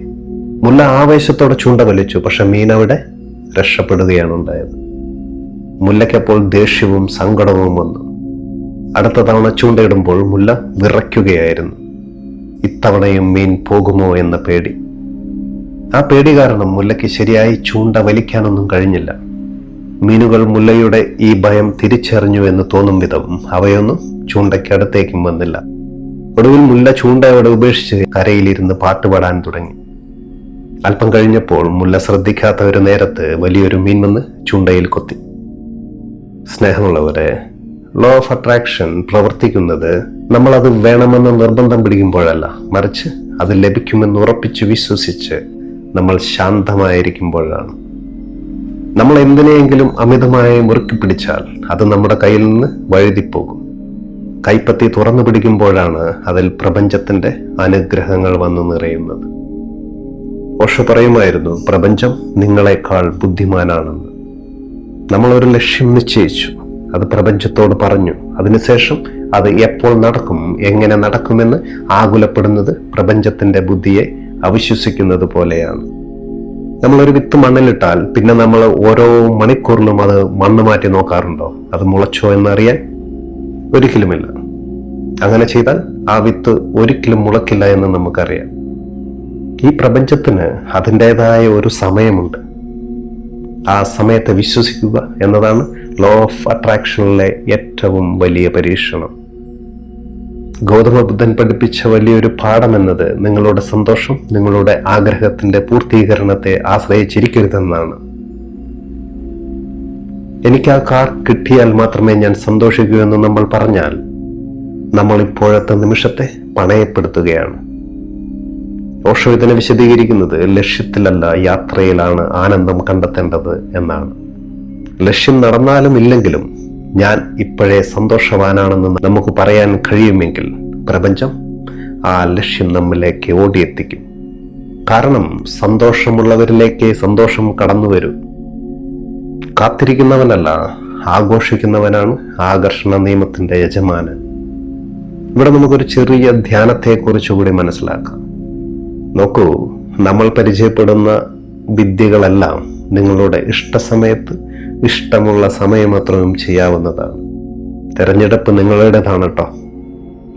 മുല്ല ആവേശത്തോടെ ചൂണ്ട വലിച്ചു, പക്ഷെ മീൻ അവിടെ രക്ഷപ്പെടുകയാണ് ഉണ്ടായത്. മുല്ലയ്ക്കപ്പോൾ ദേഷ്യവും സങ്കടവും വന്നു. അടുത്ത തവണ ചൂണ്ടയിടുമ്പോൾ മുല്ല വിറയ്ക്കുകയായിരുന്നു. ഇത്തവണയും മീൻ പോകുമോ എന്ന പേടി. ആ പേടി കാരണം മുല്ലയ്ക്ക് ശരിയായി ചൂണ്ട വലിക്കാനൊന്നും കഴിഞ്ഞില്ല. മീനുകൾ മുല്ലയുടെ ഈ ഭയം തിരിച്ചറിഞ്ഞു എന്ന് തോന്നും വിധം അവയൊന്നും ചൂണ്ടയ്ക്കടുത്തേക്കും വന്നില്ല. ഒടുവിൽ മുല്ല ചൂണ്ടയോടെ ഉപേക്ഷിച്ച് കരയിലിരുന്ന് പാട്ടുപാടാൻ തുടങ്ങി. അല്പം കഴിഞ്ഞപ്പോൾ മുല്ല ശ്രദ്ധിക്കാത്ത ഒരു നേരത്ത് വലിയൊരു മീൻ വന്ന് ചൂണ്ടയിൽ കൊത്തി. സ്നേഹമുള്ളവരെ, ലോ ഓഫ് അട്രാക്ഷൻ പ്രവർത്തിക്കുന്നത് നമ്മളത് വേണമെന്ന് നിർബന്ധം പിടിക്കുമ്പോഴല്ല, മറിച്ച് അത് ലഭിക്കുമെന്ന് ഉറപ്പിച്ച് വിശ്വസിച്ച് നമ്മൾ ശാന്തമായിരിക്കുമ്പോഴാണ്. നമ്മൾ എന്തിനെയെങ്കിലും അമിതമായി മുറുക്കി പിടിച്ചാൽ അത് നമ്മുടെ കയ്യിൽ നിന്ന് വഴുതിപ്പോകും. കൈപ്പത്തി തുറന്നു പിടിക്കുമ്പോഴാണ് അതിൽ പ്രപഞ്ചത്തിന്റെ അനുഗ്രഹങ്ങൾ വന്നു നിറയുന്നത്. ഓഷോ പറയുമായിരുന്നു, പ്രപഞ്ചം നിങ്ങളെക്കാൾ ബുദ്ധിമാനാണെന്ന്. നമ്മളൊരു ലക്ഷ്യം നിശ്ചയിച്ചു, അത് പ്രപഞ്ചത്തോട് പറഞ്ഞു. അതിനുശേഷം അത് എപ്പോൾ നടക്കും, എങ്ങനെ നടക്കുമെന്ന് ആകുലപ്പെടുന്നത് പ്രപഞ്ചത്തിന്റെ ബുദ്ധിയെ അവിശ്വസിക്കുന്നത് പോലെയാണ്. നമ്മളൊരു വിത്ത് മണ്ണിലിട്ടാൽ പിന്നെ നമ്മൾ ഓരോ മണിക്കൂറിലും അത് മണ്ണ് മാറ്റി നോക്കാറുണ്ടോ? അത് മുളച്ചോ എന്നറിയാൻ? ഒരിക്കലുമില്ല. അങ്ങനെ ചെയ്താൽ ആ വിത്ത് ഒരിക്കലും മുളക്കില്ല എന്ന് നമുക്കറിയാം. ഈ പ്രപഞ്ചത്തിന് അതിൻ്റെതായ ഒരു സമയമുണ്ട്. ആ സമയത്തെ വിശ്വസിക്കുക എന്നതാണ് ലോ ഓഫ് അട്രാക്ഷനിലെ ഏറ്റവും വലിയ പരീക്ഷണം. ഗൗതമ ബുദ്ധൻ പഠിപ്പിച്ച വലിയൊരു പാഠം എന്നത് നിങ്ങളുടെ സന്തോഷം നിങ്ങളുടെ ആഗ്രഹത്തിന്റെ പൂർത്തീകരണത്തെ ആശ്രയിച്ചിരിക്കരുതെന്നാണ്. എനിക്ക് ആ കാർ കിട്ടിയാൽ മാത്രമേ ഞാൻ സന്തോഷിക്കൂ എന്ന് നമ്മൾ പറഞ്ഞാൽ നമ്മൾ ഇപ്പോഴത്തെ നിമിഷത്തെ പണയപ്പെടുത്തുകയാണ്. ഓഷോ ഇതിനെ വിശദീകരിക്കുന്നത് ലക്ഷ്യത്തിലല്ല യാത്രയിലാണ് ആനന്ദം കണ്ടെത്തേണ്ടത് എന്നാണ്. ലക്ഷ്യം നടന്നാലും ഇല്ലെങ്കിലും ഞാൻ ഇപ്പോഴേ സന്തോഷവാനാണെന്ന് നമുക്ക് പറയാൻ കഴിയുമെങ്കിൽ പ്രപഞ്ചം ആ ലക്ഷ്യം നമ്മിലേക്ക് ഓടിയെത്തിക്കും. കാരണം സന്തോഷമുള്ളവരിലേക്ക് സന്തോഷം കടന്നു വരും. കാത്തിരിക്കുന്നവനല്ല, ആഘോഷിക്കുന്നവനാണ് ആകർഷണ നിയമത്തിന്റെ യജമാനൻ. ഇവിടെ നമുക്കൊരു ചെറിയ ധ്യാനത്തെക്കുറിച്ചുകൂടി മനസ്സിലാക്കാം. നോക്കൂ, നമ്മൾ പരിചയപ്പെടുന്ന വിദ്യകളെല്ലാം നിങ്ങളുടെ ഇഷ്ടസമയത്ത് ഇഷ്ടമുള്ള സമയമത്രയും ചെയ്യാവുന്നതാണ്. തിരഞ്ഞെടുപ്പ് നിങ്ങളുടേതാണ് കേട്ടോ.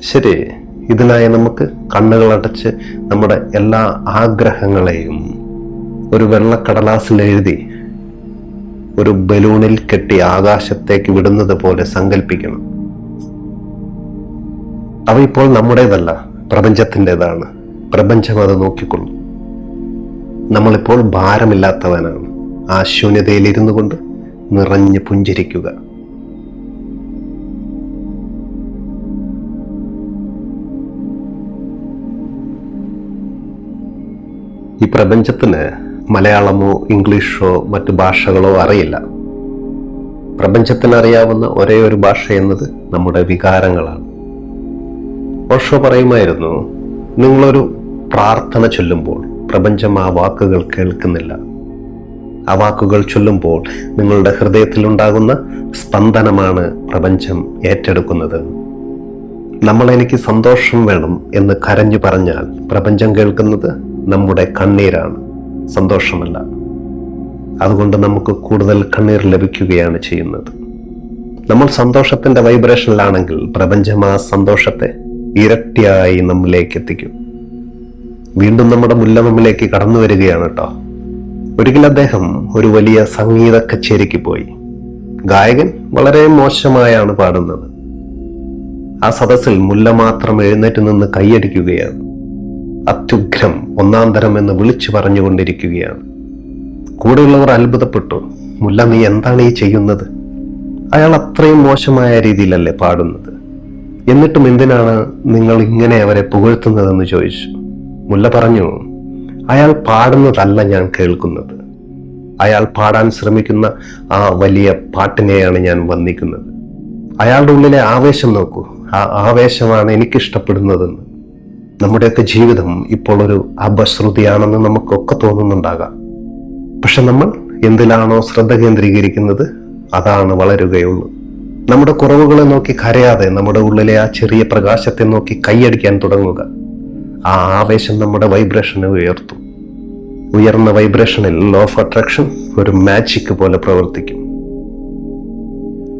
ശരി, ഇതിനായി നമുക്ക് കണ്ണുകളടച്ച് നമ്മുടെ എല്ലാ ആഗ്രഹങ്ങളെയും ഒരു വെള്ളക്കടലാസിൽ എഴുതി ഒരു ബലൂണിൽ കെട്ടി ആകാശത്തേക്ക് വിടുന്നത് പോലെ സങ്കല്പിക്കണം. അവ ഇപ്പോൾ നമ്മുടേതല്ല, പ്രപഞ്ചത്തിൻ്റെതാണ്. പ്രപഞ്ചം അത് നോക്കിക്കൊള്ളും. നമ്മളിപ്പോൾ ഭാരമില്ലാത്തവനാണ്. ആ ശൂന്യതയിൽ ഇരുന്നു കൊണ്ട് നിറഞ്ഞു പുഞ്ചിരിക്കുക. ഈ പ്രപഞ്ചത്തിന് മലയാളമോ ഇംഗ്ലീഷോ മറ്റു ഭാഷകളോ അറിയില്ല. പ്രപഞ്ചത്തിന് അറിയാവുന്ന ഒരേ ഒരു ഭാഷ എന്നത് നമ്മുടെ വികാരങ്ങളാണ്. ഓഷോ പറയുമായിരുന്നു, നിങ്ങളൊരു പ്രാർത്ഥന ചൊല്ലുമ്പോൾ പ്രപഞ്ചം ആ വാക്കുകൾ കേൾക്കുന്നില്ല. ആ വാക്കുകൾ ചൊല്ലുമ്പോൾ നിങ്ങളുടെ ഹൃദയത്തിലുണ്ടാകുന്ന സ്പന്ദനമാണ് പ്രപഞ്ചം ഏറ്റെടുക്കുന്നത്. എനിക്ക് സന്തോഷം വേണം എന്ന് കരഞ്ഞു പറഞ്ഞാൽ പ്രപഞ്ചം കേൾക്കുന്നത് നമ്മുടെ കണ്ണീരാണ്, സന്തോഷമല്ല. അതുകൊണ്ട് നമുക്ക് കൂടുതൽ കണ്ണീർ ലഭിക്കുകയാണ് ചെയ്യുന്നത്. നമ്മൾ സന്തോഷത്തിന്റെ വൈബ്രേഷനിലാണെങ്കിൽ പ്രപഞ്ചം ആ സന്തോഷത്തെ ഇരട്ടിയായി നമ്മിലേക്ക് എത്തിക്കും. വീണ്ടും നമ്മുടെ മുല്ലമമ്മിലേക്ക് കടന്നു വരികയാണ് കേട്ടോ. ഒരിക്കൽ അദ്ദേഹം ഒരു വലിയ സംഗീത കച്ചേരിക്ക് പോയി. ഗായകൻ വളരെ മോശമായാണ് പാടുന്നത്. ആ സദസ്സിൽ മുല്ല മാത്രം എഴുന്നേറ്റ് നിന്ന് കൈയടിക്കുകയാണ്. അത്യുഗ്രം, ഒന്നാം തരം എന്ന് വിളിച്ചു പറഞ്ഞുകൊണ്ടിരിക്കുകയാണ്. കൂടെയുള്ളവർ അത്ഭുതപ്പെട്ടു. മുല്ല, നീ എന്താണ് ഈ ചെയ്യുന്നത്? അയാൾ അത്രയും മോശമായ രീതിയിലല്ലേ പാടുന്നത്? എന്നിട്ടും എന്തിനാണ് നിങ്ങൾ ഇങ്ങനെ അവരെ പുകഴ്ത്തുന്നതെന്ന് ചോദിച്ചു. മുല്ല പറഞ്ഞു, അയാൾ പാടുന്നതല്ല ഞാൻ കേൾക്കുന്നത്. അയാൾ പാടാൻ ശ്രമിക്കുന്ന ആ വലിയ പാട്ടിനെയാണ് ഞാൻ വന്ദിക്കുന്നത്. അയാളുടെ ഉള്ളിലെ ആവേശം നോക്കൂ, ആ ആവേശമാണ് എനിക്കിഷ്ടപ്പെടുന്നതെന്ന്. നമ്മുടെയൊക്കെ ജീവിതം ഇപ്പോൾ ഒരു അപശ്രുതിയാണെന്ന് നമുക്കൊക്കെ തോന്നുന്നുണ്ടാകാം. പക്ഷെ നമ്മൾ എന്തിലാണോ ശ്രദ്ധ കേന്ദ്രീകരിക്കുന്നത് അതാണ് വളരുകയുള്ളൂ. നമ്മുടെ കുറവുകളെ നോക്കി കരയാതെ നമ്മുടെ ഉള്ളിലെ ആ ചെറിയ പ്രകാശത്തെ നോക്കി കൈയടിക്കാൻ തുടങ്ങുക. ആ ആവേശം നമ്മുടെ വൈബ്രേഷനെ ഉയർത്തും. ഉയർന്ന വൈബ്രേഷനിൽ ലോ ഓഫ് അട്രാക്ഷൻ ഒരു മാജിക് പോലെ പ്രവർത്തിക്കും.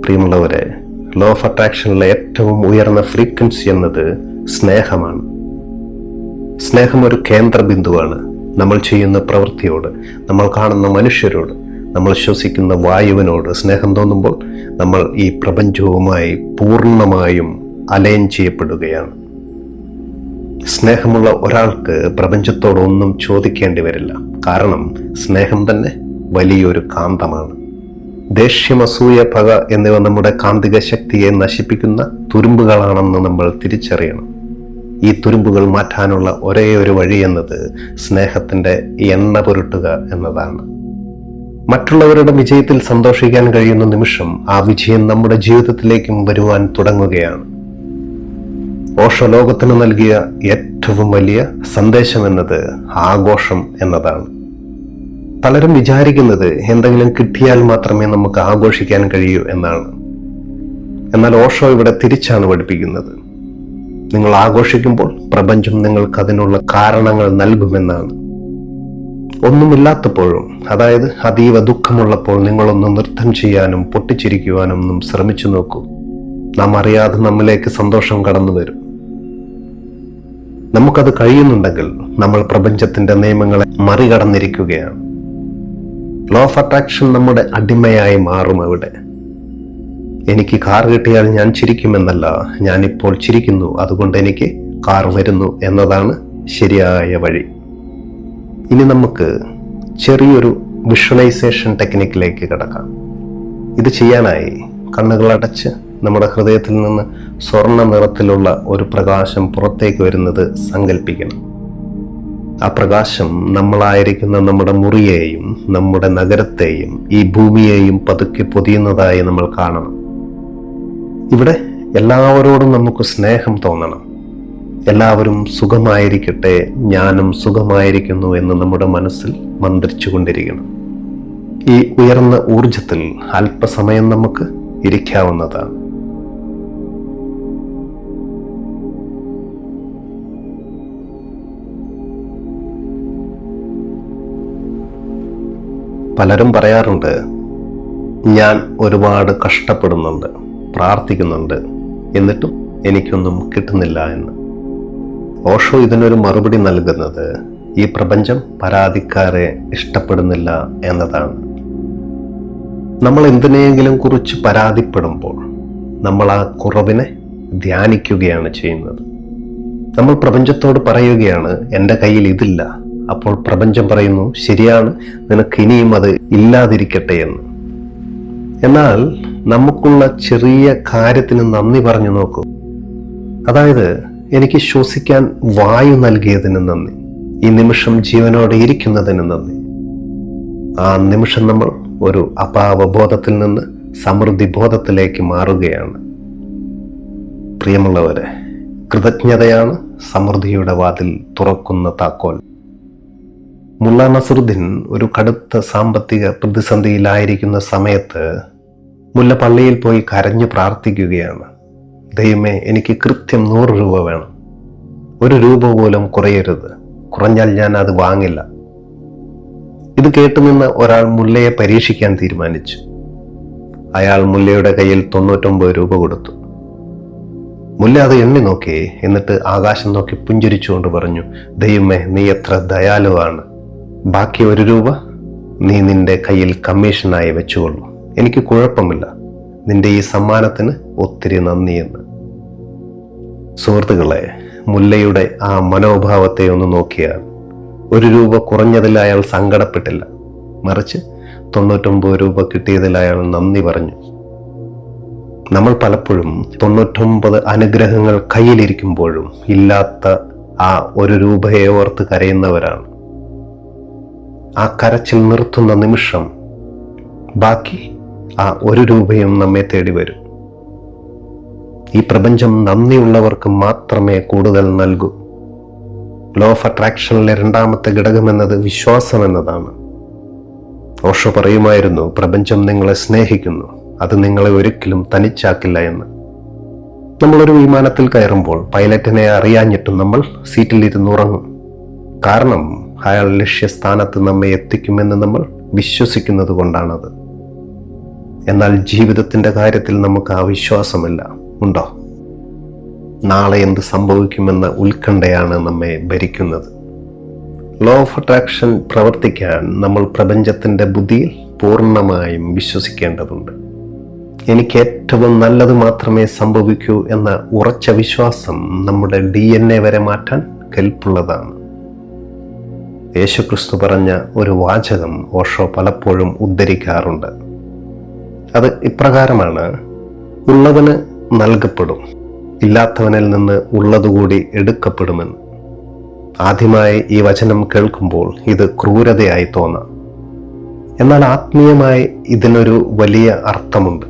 പ്രിയമുള്ളവരെ, ലോ ഓഫ് അട്രാക്ഷനിലെ ഏറ്റവും ഉയർന്ന ഫ്രീക്വൻസി എന്നത് സ്നേഹമാണ്. സ്നേഹം ഒരു കേന്ദ്ര ബിന്ദുവാണ്. നമ്മൾ ചെയ്യുന്ന പ്രവൃത്തിയോട്, നമ്മൾ കാണുന്ന മനുഷ്യരോട്, നമ്മൾ ശ്വസിക്കുന്ന വായുവിനോട് സ്നേഹം തോന്നുമ്പോൾ നമ്മൾ ഈ പ്രപഞ്ചവുമായി പൂർണ്ണമായും അലൈൻ ചെയ്യപ്പെടുകയാണ്. സ്നേഹമുള്ള ഒരാൾക്ക് പ്രപഞ്ചത്തോടൊന്നും ചോദിക്കേണ്ടി വരില്ല. കാരണം സ്നേഹം തന്നെ വലിയൊരു കാന്തമാണ്. ദേഷ്യം, അസൂയ, പക എന്നിവ നമ്മുടെ കാന്തിക ശക്തിയെ നശിപ്പിക്കുന്ന തുരുമ്പുകളാണെന്ന് നമ്മൾ തിരിച്ചറിയണം. ഈ തുരുമ്പുകൾ മാറ്റാനുള്ള ഒരേ ഒരു വഴി എന്നത് സ്നേഹത്തിന്റെ എണ്ണ പുരട്ടുക എന്നതാണ്. മറ്റുള്ളവരുടെ വിജയത്തിൽ സന്തോഷിക്കാൻ കഴിയുന്ന നിമിഷം ആ വിജയം നമ്മുടെ ജീവിതത്തിലേക്കും വരുവാൻ തുടങ്ങുകയാണ്. ഓഷോ ലോകത്തിന് നൽകിയ ഏറ്റവും വലിയ സന്ദേശം എന്നത് ആഘോഷം എന്നതാണ്. പലരും വിചാരിക്കുന്നത് എന്തെങ്കിലും കിട്ടിയാൽ മാത്രമേ നമുക്ക് ആഘോഷിക്കാൻ കഴിയൂ എന്നാണ്. എന്നാൽ ഓഷോ ഇവിടെ തിരിച്ചാണ് പഠിപ്പിക്കുന്നത്. നിങ്ങൾ ആഘോഷിക്കുമ്പോൾ പ്രപഞ്ചം നിങ്ങൾക്ക് അതിനുള്ള കാരണങ്ങൾ നൽകുമെന്നാണ്. ഒന്നുമില്ലാത്തപ്പോഴും, അതായത് അതീവ ദുഃഖമുള്ളപ്പോൾ നിങ്ങളൊന്ന് നൃത്തം ചെയ്യാനും പൊട്ടിച്ചിരിക്കുവാനും ഒന്നും ശ്രമിച്ചു നോക്കൂ. നാം അറിയാതെ നമ്മിലേക്ക് സന്തോഷം കടന്നു വരും. നമുക്കത് കഴിയുന്നുണ്ടെങ്കിൽ നമ്മൾ പ്രപഞ്ചത്തിന്റെ നിയമങ്ങളെ മറികടന്നിരിക്കുകയാണ്. ലോ ഓഫ് അട്രാക്ഷൻ നമ്മുടെ അടിമയായി മാറും. അവിടെ എനിക്ക് കാർ കിട്ടിയാൽ ഞാൻ ചിരിക്കുമെന്നല്ല, ഞാനിപ്പോൾ ചിരിക്കുന്നു, അതുകൊണ്ട് എനിക്ക് കാർ വരുന്നു എന്നതാണ് ശരിയായ വഴി. ഇനി നമുക്ക് ചെറിയൊരു വിഷ്വലൈസേഷൻ ടെക്നിക്കിലേക്ക് കിടക്കാം. ഇത് ചെയ്യാനായി കണ്ണുകൾ അടച്ച് നമ്മുടെ ഹൃദയത്തിൽ നിന്ന് സ്വർണ്ണ നിറത്തിലുള്ള ഒരു പ്രകാശം പുറത്തേക്ക് വരുന്നത് സങ്കല്പിക്കണം. ആ പ്രകാശം നമ്മളായിരിക്കുന്ന നമ്മുടെ മുറിയെയും നമ്മുടെ നഗരത്തെയും ഈ ഭൂമിയെയും പതുക്കെ പൊതിയുന്നതായി നമ്മൾ കാണണം. ഇവിടെ എല്ലാവരോടും നമുക്ക് സ്നേഹം തോന്നണം. എല്ലാവരും സുഖമായിരിക്കട്ടെ, ഞാനും സുഖമായിരിക്കുന്നു എന്ന് നമ്മുടെ മനസ്സിൽ മന്ത്രിച്ചു കൊണ്ടിരിക്കണം. ഈ ഉയർന്ന ഊർജത്തിൽ അല്പസമയം നമുക്ക് ഇരിക്കാവുന്നതാണ്. പലരും പറയാറുണ്ട്, ഞാൻ ഒരുപാട് കഷ്ടപ്പെടുന്നുണ്ട്, പ്രാർത്ഥിക്കുന്നുണ്ട്, എന്നിട്ടും എനിക്കൊന്നും കിട്ടുന്നില്ല എന്ന്. ഓഷോ ഇതിനൊരു മറുപടി നൽകുന്നത് ഈ പ്രപഞ്ചം പരാതിക്കാരെ ഇഷ്ടപ്പെടുന്നില്ല എന്നതാണ്. നമ്മൾ എന്തിനെങ്കിലും കുറിച്ച് പരാതിപ്പെടുമ്പോൾ നമ്മൾ ആ കുറവിനെ ധ്യാനിക്കുകയാണ് ചെയ്യുന്നത്. നമ്മൾ പ്രപഞ്ചത്തോട് പറയുകയാണ്, എൻ്റെ കയ്യിൽ ഇതില്ല. അപ്പോൾ പ്രപഞ്ചം പറയുന്നു, ശരിയാണ്, നിനക്ക് ഇനിയും അത് ഇല്ലാതിരിക്കട്ടെ എന്ന്. എന്നാൽ നമുക്കുള്ള ചെറിയ കാര്യത്തിന് നന്ദി പറഞ്ഞു നോക്കൂ. അതായത്, എനിക്ക് ശ്വസിക്കാൻ വായു നൽകിയതിന് നന്ദി, ഈ നിമിഷം ജീവനോടെ ഇരിക്കുന്നതിന് നന്ദി. ആ നിമിഷം നമ്മൾ ഒരു അപാവബോധത്തിൽ നിന്ന് സമൃദ്ധി ബോധത്തിലേക്ക് മാറുകയാണ്. പ്രിയമുള്ളവരെ, കൃതജ്ഞതയാണ് സമൃദ്ധിയുടെ വാതിൽ തുറക്കുന്ന താക്കോൽ. മുല്ല നസറുദ്ദീൻ ഒരു കടുത്ത സാമ്പത്തിക പ്രതിസന്ധിയിലായിരിക്കുന്ന സമയത്ത് മുല്ല പള്ളിയിൽ പോയി കരഞ്ഞു പ്രാർത്ഥിക്കുകയാണ്. ദൈവമേ, എനിക്ക് കൃത്യം 100 രൂപ വേണം, 1 രൂപ പോലും കുറയരുത്, കുറഞ്ഞാൽ ഞാൻ അത് വാങ്ങില്ല. ഇത് കേട്ടുനിന്ന് ഒരാൾ മുല്ലയെ പരീക്ഷിക്കാൻ തീരുമാനിച്ചു. അയാൾ മുല്ലയുടെ കയ്യിൽ 99 രൂപ കൊടുത്തു. മുല്ല അത് എണ്ണി നോക്കി, എന്നിട്ട് ആകാശം നോക്കി പുഞ്ചിരിച്ചുകൊണ്ട് പറഞ്ഞു, ദൈവമേ, നീ എത്ര ദയാലുവാണ്, ബാക്കി 1 രൂപ നീ നിന്റെ കയ്യിൽ കമ്മീഷനായി വെച്ചുകൊള്ളു, എനിക്ക് കുഴപ്പമില്ല, നിന്റെ ഈ സമ്മാനത്തിന് ഒത്തിരി നന്ദിയെന്ന്. സുഹൃത്തുക്കളെ, മുല്ലയുടെ ആ മനോഭാവത്തെ ഒന്ന് നോക്കിയാൽ 1 രൂപ കുറഞ്ഞതിൽ അയാൾ സങ്കടപ്പെട്ടില്ല, മറിച്ച് 99 രൂപ കിട്ടിയതിൽ അയാൾ നന്ദി പറഞ്ഞു. നമ്മൾ പലപ്പോഴും 99 അനുഗ്രഹങ്ങൾ കയ്യിലിരിക്കുമ്പോഴും ഇല്ലാത്ത ആ 1 രൂപയെ ഓർത്ത് കരയുന്നവരാണ്. ആ കരച്ചിൽ നിർത്തുന്ന നിമിഷം ബാക്കി ആ 1 രൂപയും നമ്മെ തേടി വരും. ഈ പ്രപഞ്ചം നന്ദിയുള്ളവർക്ക് മാത്രമേ കൂടുതൽ നൽകൂ. ലോ ഓഫ് അട്രാക്ഷനിലെ 2ാമത്തെ ഘടകം എന്നത് വിശ്വാസം എന്നതാണ്. ഓഷോ പറയുമായിരുന്നു, പ്രപഞ്ചം നിങ്ങളെ സ്നേഹിക്കുന്നു, അത് നിങ്ങളെ ഒരിക്കലും തനിച്ചാക്കില്ല എന്ന്. നമ്മളൊരു വിമാനത്തിൽ കയറുമ്പോൾ പൈലറ്റിനെ അറിയാഞ്ഞിട്ടും നമ്മൾ സീറ്റിലിരുന്ന് ഉറങ്ങും. കാരണം അയാൾ ലക്ഷ്യസ്ഥാനത്ത് നമ്മെ എത്തിക്കുമെന്ന് നമ്മൾ വിശ്വസിക്കുന്നത് കൊണ്ടാണത്. എന്നാൽ ജീവിതത്തിന്റെ കാര്യത്തിൽ നമുക്ക് ആ വിശ്വാസമില്ല. ഉണ്ടോ? നാളെ എന്ത് സംഭവിക്കുമെന്ന ഉത്കണ്ഠയാണ് നമ്മെ ഭരിക്കുന്നത്. ലോ ഓഫ് അട്രാക്ഷൻ പ്രവർത്തിക്കാൻ നമ്മൾ പ്രപഞ്ചത്തിന്റെ ബുദ്ധിയിൽ പൂർണ്ണമായും വിശ്വസിക്കേണ്ടതുണ്ട്. എനിക്ക് ഏറ്റവും നല്ലത് മാത്രമേ സംഭവിക്കൂ എന്ന ഉറച്ച വിശ്വാസം നമ്മുടെ DNA വരെ മാറ്റാൻ കെൽപ്പുള്ളതാണ്. യേശുക്രിസ്തു പറഞ്ഞ ഒരു വാചകം ഓഷോ പലപ്പോഴും ഉദ്ധരിക്കാറുണ്ട്. അത് ഇപ്രകാരമാണ്, ഉള്ളവന് നൽകപ്പെടും, ഇല്ലാത്തവനിൽ നിന്ന് ഉള്ളതുകൂടി എടുക്കപ്പെടുമെന്ന്. ആദ്യമായി ഈ വചനം കേൾക്കുമ്പോൾ ഇത് ക്രൂരതയായി തോന്നാം. എന്നാൽ ആത്മീയമായി ഇതിനൊരു വലിയ അർത്ഥമുണ്ട്.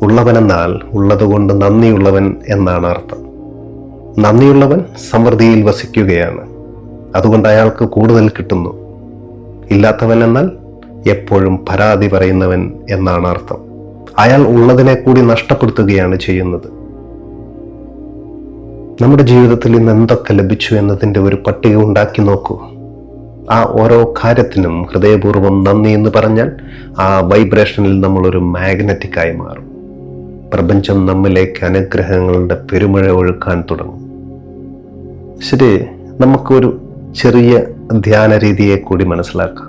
ഉള്ളവനെന്നാൽ ഉള്ളതുകൊണ്ട് നന്ദിയുള്ളവൻ എന്നാണ് അർത്ഥം. നന്ദിയുള്ളവൻ സമൃദ്ധിയിൽ വസിക്കുകയാണ്, അതുകൊണ്ട് അയാൾക്ക് കൂടുതൽ കിട്ടുന്നു. ഇല്ലാത്തവൻ എന്നാൽ എപ്പോഴും പരാതി പറയുന്നവൻ എന്നാണ് അർത്ഥം. അയാൾ ഉള്ളതിനെ കൂടി നഷ്ടപ്പെടുത്തുകയാണ് ചെയ്യുന്നത്. നമ്മുടെ ജീവിതത്തിൽ ഇന്ന് എന്തൊക്കെ ലഭിച്ചു എന്നതിൻ്റെ ഒരു പട്ടിക ഉണ്ടാക്കി നോക്കൂ. ആ ഓരോ കാര്യത്തിനും ഹൃദയപൂർവ്വം നന്ദി എന്ന് പറഞ്ഞാൽ ആ വൈബ്രേഷനിൽ നമ്മളൊരു മാഗ്നറ്റിക്കായി മാറും. പ്രപഞ്ചം നമ്മിലേക്ക് അനുഗ്രഹങ്ങളുടെ പെരുമഴ ഒഴുക്കാൻ തുടങ്ങും. ശരി, നമുക്കൊരു ചെറിയ ധ്യാന രീതിയെ കൂടി മനസ്സിലാക്കാം.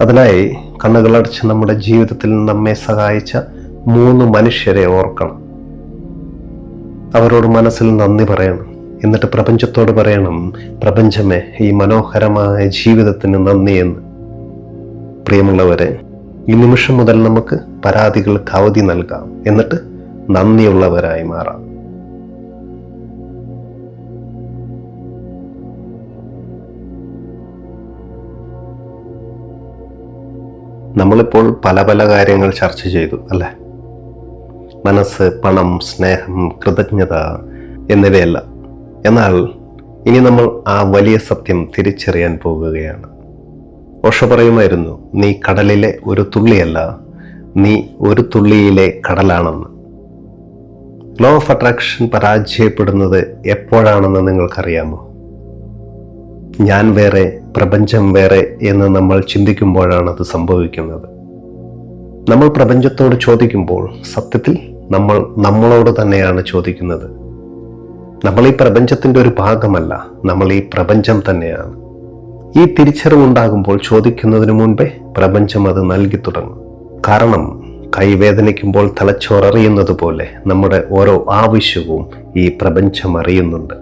അതിനായി കണ്ണുകളടച്ച് നമ്മുടെ ജീവിതത്തിൽ നമ്മെ സഹായിച്ച 3 മനുഷ്യരെ ഓർക്കണം. അവരോട് മനസ്സിൽ നന്ദി പറയണം. എന്നിട്ട് പ്രപഞ്ചത്തോട് പറയണം, പ്രപഞ്ചമേ, ഈ മനോഹരമായ ജീവിതത്തിന് നന്ദി എന്ന്. പ്രിയമുള്ളവരെ, ഈ നിമിഷം മുതൽ നമുക്ക് പരാതികൾക്ക് അവധി നൽകാം. എന്നിട്ട് നന്ദിയുള്ളവരായി മാറാം. നമ്മളിപ്പോൾ പല പല കാര്യങ്ങൾ ചർച്ച ചെയ്തു, അല്ലേ? മനസ്സ്, പണം, സ്നേഹം, കൃതജ്ഞത എന്നിവയല്ല. എന്നാൽ ഇനി നമ്മൾ ആ വലിയ സത്യം തിരിച്ചറിയാൻ പോകുകയാണ്. ഓഷോ പറയുമായിരുന്നു, നീ കടലിലെ ഒരു തുള്ളിയല്ല, നീ ഒരു തുള്ളിയിലെ കടലാണെന്ന്. ലോ ഓഫ് അട്രാക്ഷൻ പരാജയപ്പെടുന്നത് എപ്പോഴാണെന്ന് നിങ്ങൾക്കറിയാമോ? ഞാൻ വേറെ പ്രപഞ്ചം വേറെ എന്ന് നമ്മൾ ചിന്തിക്കുമ്പോഴാണ് അത് സംഭവിക്കുന്നത്. നമ്മൾ പ്രപഞ്ചത്തോട് ചോദിക്കുമ്പോൾ സത്യത്തിൽ നമ്മൾ നമ്മളോട് തന്നെയാണ് ചോദിക്കുന്നത്. നമ്മൾ ഈ പ്രപഞ്ചത്തിന്റെ ഒരു ഭാഗമല്ല, നമ്മൾ ഈ പ്രപഞ്ചം തന്നെയാണ്. ഈ തിരിച്ചറിവുണ്ടാകുമ്പോൾ ചോദിക്കുന്നതിന് മുൻപേ പ്രപഞ്ചം അത് നൽകി തുടങ്ങും. കാരണം കൈവേദനിക്കുമ്പോൾ തലച്ചോററിയുന്നത് പോലെ നമ്മുടെ ഓരോ ആവശ്യവും ഈ പ്രപഞ്ചം അറിയുന്നുണ്ട്.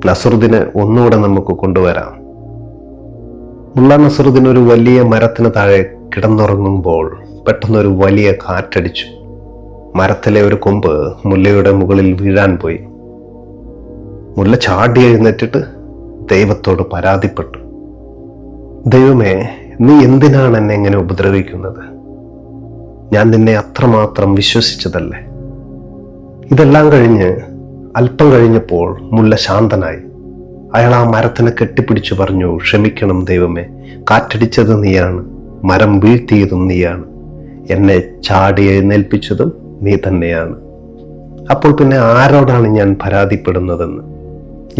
നസറുദ്ദീനെ ഒന്നുകൂടെ നമുക്ക് കൊണ്ടുവരാം. മുല്ല നസറുദ്ദീൻ ഒരു വലിയ മരത്തിന് താഴെ കിടന്നുറങ്ങുമ്പോൾ പെട്ടെന്നൊരു വലിയ കാറ്റടിച്ചു. മരത്തിലെ ഒരു കൊമ്പ് മുല്ലയുടെ മുകളിൽ വീഴാൻ പോയി. മുല്ല ചാടി എഴുന്നേറ്റിട്ട് ദൈവത്തോട് പരാതിപ്പെട്ടു. ദൈവമേ, നീ എന്തിനാണ് എന്നെ ഇങ്ങനെ ഉപദ്രവിക്കുന്നത്? ഞാൻ നിന്നെ അത്രമാത്രം വിശ്വസിച്ചതല്ലേ. ഇതെല്ലാം കഴിഞ്ഞ് അല്പം കഴിഞ്ഞപ്പോൾ മുല്ല ശാന്തനായി. അയാൾ ആ മരത്തിനെ കെട്ടിപ്പിടിച്ചു പറഞ്ഞു, ക്ഷമിക്കണം ദൈവമേ, കാറ്റടിച്ചത് നീയാണ്, മരം വീഴ്ത്തിയതും നീയാണ്, എന്നെ ചാടി എഴുന്നേൽപ്പിച്ചതും നീ തന്നെയാണ്. അപ്പോൾ പിന്നെ ആരോടാണ് ഞാൻ പരാതിപ്പെടുന്നതെന്ന്?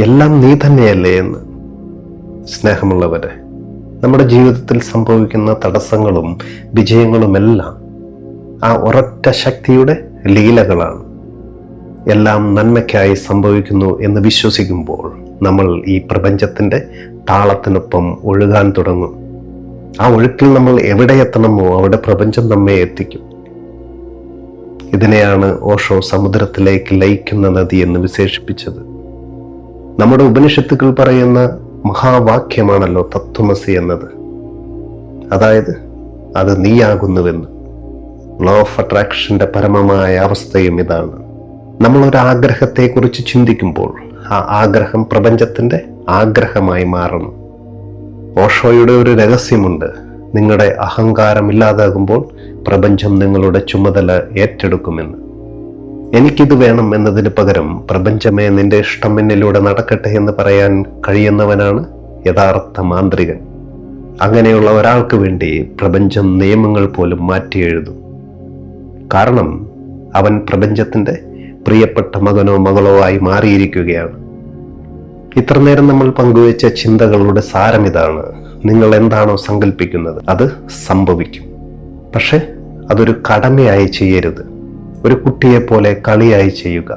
എല്ലാം നീ തന്നെയല്ലേ എന്ന്. സ്നേഹമുള്ളവരെ, നമ്മുടെ ജീവിതത്തിൽ സംഭവിക്കുന്ന തടസ്സങ്ങളും വിജയങ്ങളുമെല്ലാം ആ ഒരൊറ്റ ശക്തിയുടെ ലീലകളാണ്. എല്ലാം നന്മയ്ക്കായി സംഭവിക്കുന്നു എന്ന് വിശ്വസിക്കുമ്പോൾ നമ്മൾ ഈ പ്രപഞ്ചത്തിന്റെ താളത്തിനൊപ്പം ഒഴുകാൻ തുടങ്ങും. ആ ഒഴുക്കിൽ നമ്മൾ എവിടെ എത്തണമോ അവിടെ പ്രപഞ്ചം നമ്മെ എത്തിക്കും. ഇതിനെയാണ് ഓഷോ സമുദ്രത്തിലേക്ക് ലയിക്കുന്ന നദി എന്ന് വിശേഷിപ്പിച്ചത്. നമ്മുടെ ഉപനിഷത്തുക്കൾ പറയുന്ന മഹാവാക്യമാണല്ലോ തത്വമസി എന്നത്. അതായത് അത് നീയാകുന്നുവെന്ന്. ലോ ഓഫ് അട്രാക്ഷന്റെ പരമമായ അവസ്ഥയും ഇതാണ്. നമ്മൾ ഒരു ആഗ്രഹത്തെക്കുറിച്ച് ചിന്തിക്കുമ്പോൾ ആ ആഗ്രഹം പ്രപഞ്ചത്തിന്റെ ആഗ്രഹമായി മാറണം. ഓഷോയുടെ ഒരു രഹസ്യമുണ്ട്. നിങ്ങളുടെ അഹങ്കാരം ഇല്ലാതാകുമ്പോൾ പ്രപഞ്ചം നിങ്ങളുടെ ചുമതല ഏറ്റെടുക്കുമെന്ന്. എനിക്കിത് വേണം എന്നതിന് പകരം പ്രപഞ്ചമേ നിന്റെ ഇഷ്ടം എന്നിലൂടെ നടക്കട്ടെ എന്ന് പറയാൻ കഴിയുന്നവനാണ് യഥാർത്ഥ മാന്ത്രികൻ. അങ്ങനെയുള്ള ഒരാൾക്ക് വേണ്ടി പ്രപഞ്ചം നിയമങ്ങൾ പോലും മാറ്റി എഴുതും. കാരണം അവൻ പ്രപഞ്ചത്തിന്റെ പ്രിയപ്പെട്ട മകനോ മകളോ ആയി മാറിയിരിക്കുകയാണ്. ഇത്ര നേരം നമ്മൾ പങ്കുവെച്ച ചിന്തകളുടെ സാരം ഇതാണ്. നിങ്ങൾ എന്താണോ സങ്കല്പിക്കുന്നത് അത് സംഭവിക്കും. പക്ഷെ അതൊരു കടമയായി ചെയ്യരുത്. ഒരു കുട്ടിയെ പോലെ കളിയായി ചെയ്യുക.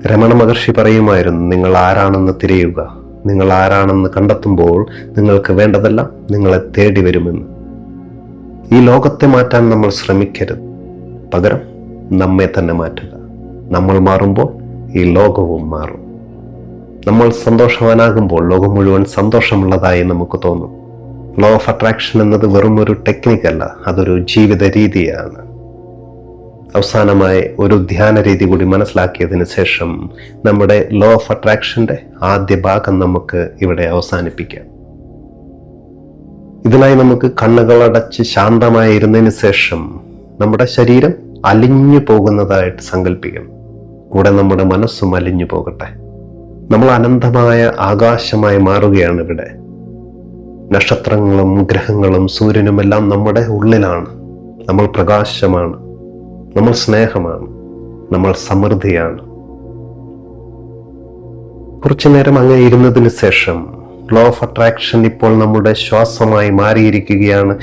രമണ മഹർഷി പറയുമായിരുന്നു, നിങ്ങൾ ആരാണെന്ന് തിരയുക. നിങ്ങൾ ആരാണെന്ന് കണ്ടെത്തുമ്പോൾ നിങ്ങൾക്ക് വേണ്ടതെല്ലാം നിങ്ങളെ തേടി വരുമെന്ന്. ഈ ലോകത്തെ മാറ്റാൻ നമ്മൾ ശ്രമിക്കരുത്. പകരം നമ്മെ തന്നെ മാറ്റുക. നമ്മൾ മാറുമ്പോൾ ഈ ലോകവും മാറും. നമ്മൾ സന്തോഷവാനാകുമ്പോൾ ലോകം മുഴുവൻ സന്തോഷമുള്ളതായി നമുക്ക് തോന്നും. ലോ ഓഫ് അട്രാക്ഷൻ എന്നത് വെറും ഒരു ടെക്നിക്കല്ല, അതൊരു ജീവിത രീതിയാണ്. അവസാനമായി ഒരു ധ്യാന രീതി കൂടി മനസ്സിലാക്കിയതിന് ശേഷം നമ്മുടെ ലോ ഓഫ് അട്രാക്ഷന്റെ ആദ്യ ഭാഗം നമുക്ക് ഇവിടെ അവസാനിപ്പിക്കാം. ഇതിനായി നമുക്ക് കണ്ണുകളടച്ച് ശാന്തമായിരുന്നതിന് ശേഷം നമ്മുടെ ശരീരം അലിഞ്ഞു പോകുന്നതായിട്ട് സങ്കല്പിക്കണം. കൂടെ നമ്മുടെ മനസ്സും അലിഞ്ഞു പോകട്ടെ. നമ്മൾ അനന്തമായ ആകാശമായി മാറുകയാണ് ഇവിടെ. നക്ഷത്രങ്ങളും ഗ്രഹങ്ങളും സൂര്യനുമെല്ലാം നമ്മുടെ ഉള്ളിലാണ്. നമ്മൾ പ്രകാശമാണ്, നമ്മൾ സ്നേഹമാണ്, നമ്മൾ സമൃദ്ധിയാണ്. കുറച്ചു നേരം അങ്ങനെ ഇരുന്നതിന് ശേഷം ലോ ഓഫ് അട്രാക്ഷൻ ഇപ്പോൾ നമ്മുടെ ശ്വാസമായി മാറിയിരിക്കുകയാണ്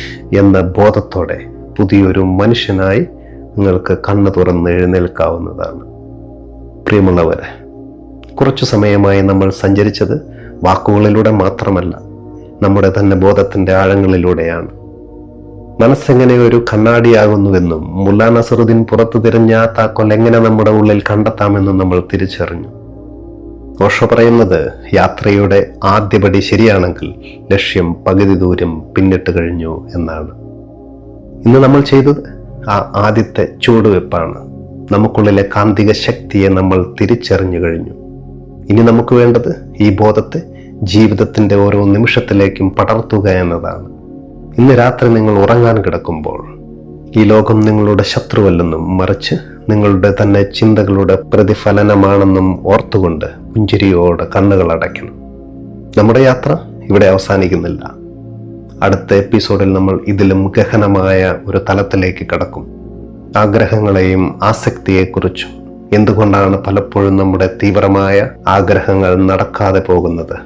എന്ന ബോധത്തോടെ പുതിയൊരു മനുഷ്യനായി നിങ്ങൾക്ക് കണ്ണു തുറന്ന് എഴുന്നേൽക്കാവുന്നതാണ്. പ്രിയമുള്ളവരെ, കുറച്ചു സമയമായി നമ്മൾ സഞ്ചരിച്ചത് വാക്കുകളിലൂടെ മാത്രമല്ല, നമ്മുടെ തന്നെ ബോധത്തിന്റെ ആഴങ്ങളിലൂടെയാണ്. മനസ്സെങ്ങനെ ഒരു കണ്ണാടിയാകുന്നുവെന്നും മുല്ല നസറുദ്ദീൻ പുറത്തു തിരഞ്ഞ ആ താക്കോൽ എങ്ങനെ നമ്മുടെ ഉള്ളിൽ കണ്ടെത്താമെന്നും നമ്മൾ തിരിച്ചറിഞ്ഞു. ഓഷോ പറയുന്നത്, യാത്രയുടെ ആദ്യപടി ശരിയാണെങ്കിൽ ലക്ഷ്യം പകുതി ദൂരം പിന്നിട്ട് കഴിഞ്ഞു എന്നാണ്. ഇന്ന് നമ്മൾ ചെയ്തത് ആ ആദ്യത്തെ ചുവടുവെപ്പാണ്. നമുക്കുള്ളിലെ കാന്തിക ശക്തിയെ നമ്മൾ തിരിച്ചറിഞ്ഞു കഴിഞ്ഞു. ഇനി നമുക്ക് വേണ്ടത് ഈ ബോധത്തെ ജീവിതത്തിന്റെ ഓരോ നിമിഷത്തിലേക്കും പടർത്തുക എന്നതാണ്. ഇന്ന് രാത്രി നിങ്ങൾ ഉറങ്ങാൻ കിടക്കുമ്പോൾ ഈ ലോകം നിങ്ങളുടെ ശത്രുവല്ലെന്നും മറിച്ച് നിങ്ങളുടെ തന്നെ ചിന്തകളുടെ പ്രതിഫലനമാണെന്നും ഓർത്തുകൊണ്ട് പുഞ്ചിരിയോടെ കണ്ണുകൾ അടയ്ക്കണം. നമ്മുടെ യാത്ര ഇവിടെ അവസാനിക്കുന്നില്ല. അടുത്ത എപ്പിസോഡിൽ നമ്മൾ ഇതിലും ഗഹനമായ ഒരു തലത്തിലേക്ക് കടക്കും. ആഗ്രഹങ്ങളെയും ആസക്തിയെക്കുറിച്ചും എന്തുകൊണ്ടാണ് പലപ്പോഴും നമ്മുടെ തീവ്രമായ ആഗ്രഹങ്ങൾ നടക്കാതെ പോകുന്നത്,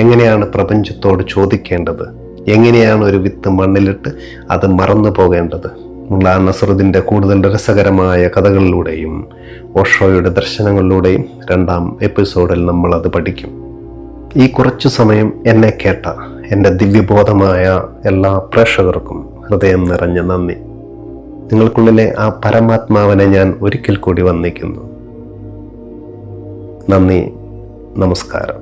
എങ്ങനെയാണ് പ്രപഞ്ചത്തോട് ചോദിക്കേണ്ടത്, എങ്ങനെയാണ് ഒരു വിത്ത് മണ്ണിലിട്ട് അത് മറന്നു പോകേണ്ടത്. മുല്ല നസറുദ്ദീൻ്റെ കൂടുതൽ രസകരമായ കഥകളിലൂടെയും ഓഷോയുടെ ദർശനങ്ങളിലൂടെയും 2ാം എപ്പിസോഡിൽ നമ്മൾ അത് പഠിക്കും. ഈ കുറച്ചു സമയം എന്നെ കേട്ട എൻ്റെ ദിവ്യബോധമായ എല്ലാ പ്രേക്ഷകർക്കും ഹൃദയം നിറഞ്ഞ നന്ദി. നിങ്ങൾക്കുള്ളിലെ ആ പരമാത്മാവിനെ ഞാൻ ഒരിക്കൽ കൂടി വന്ദിക്കുന്നു. നന്ദി, നമസ്കാരം.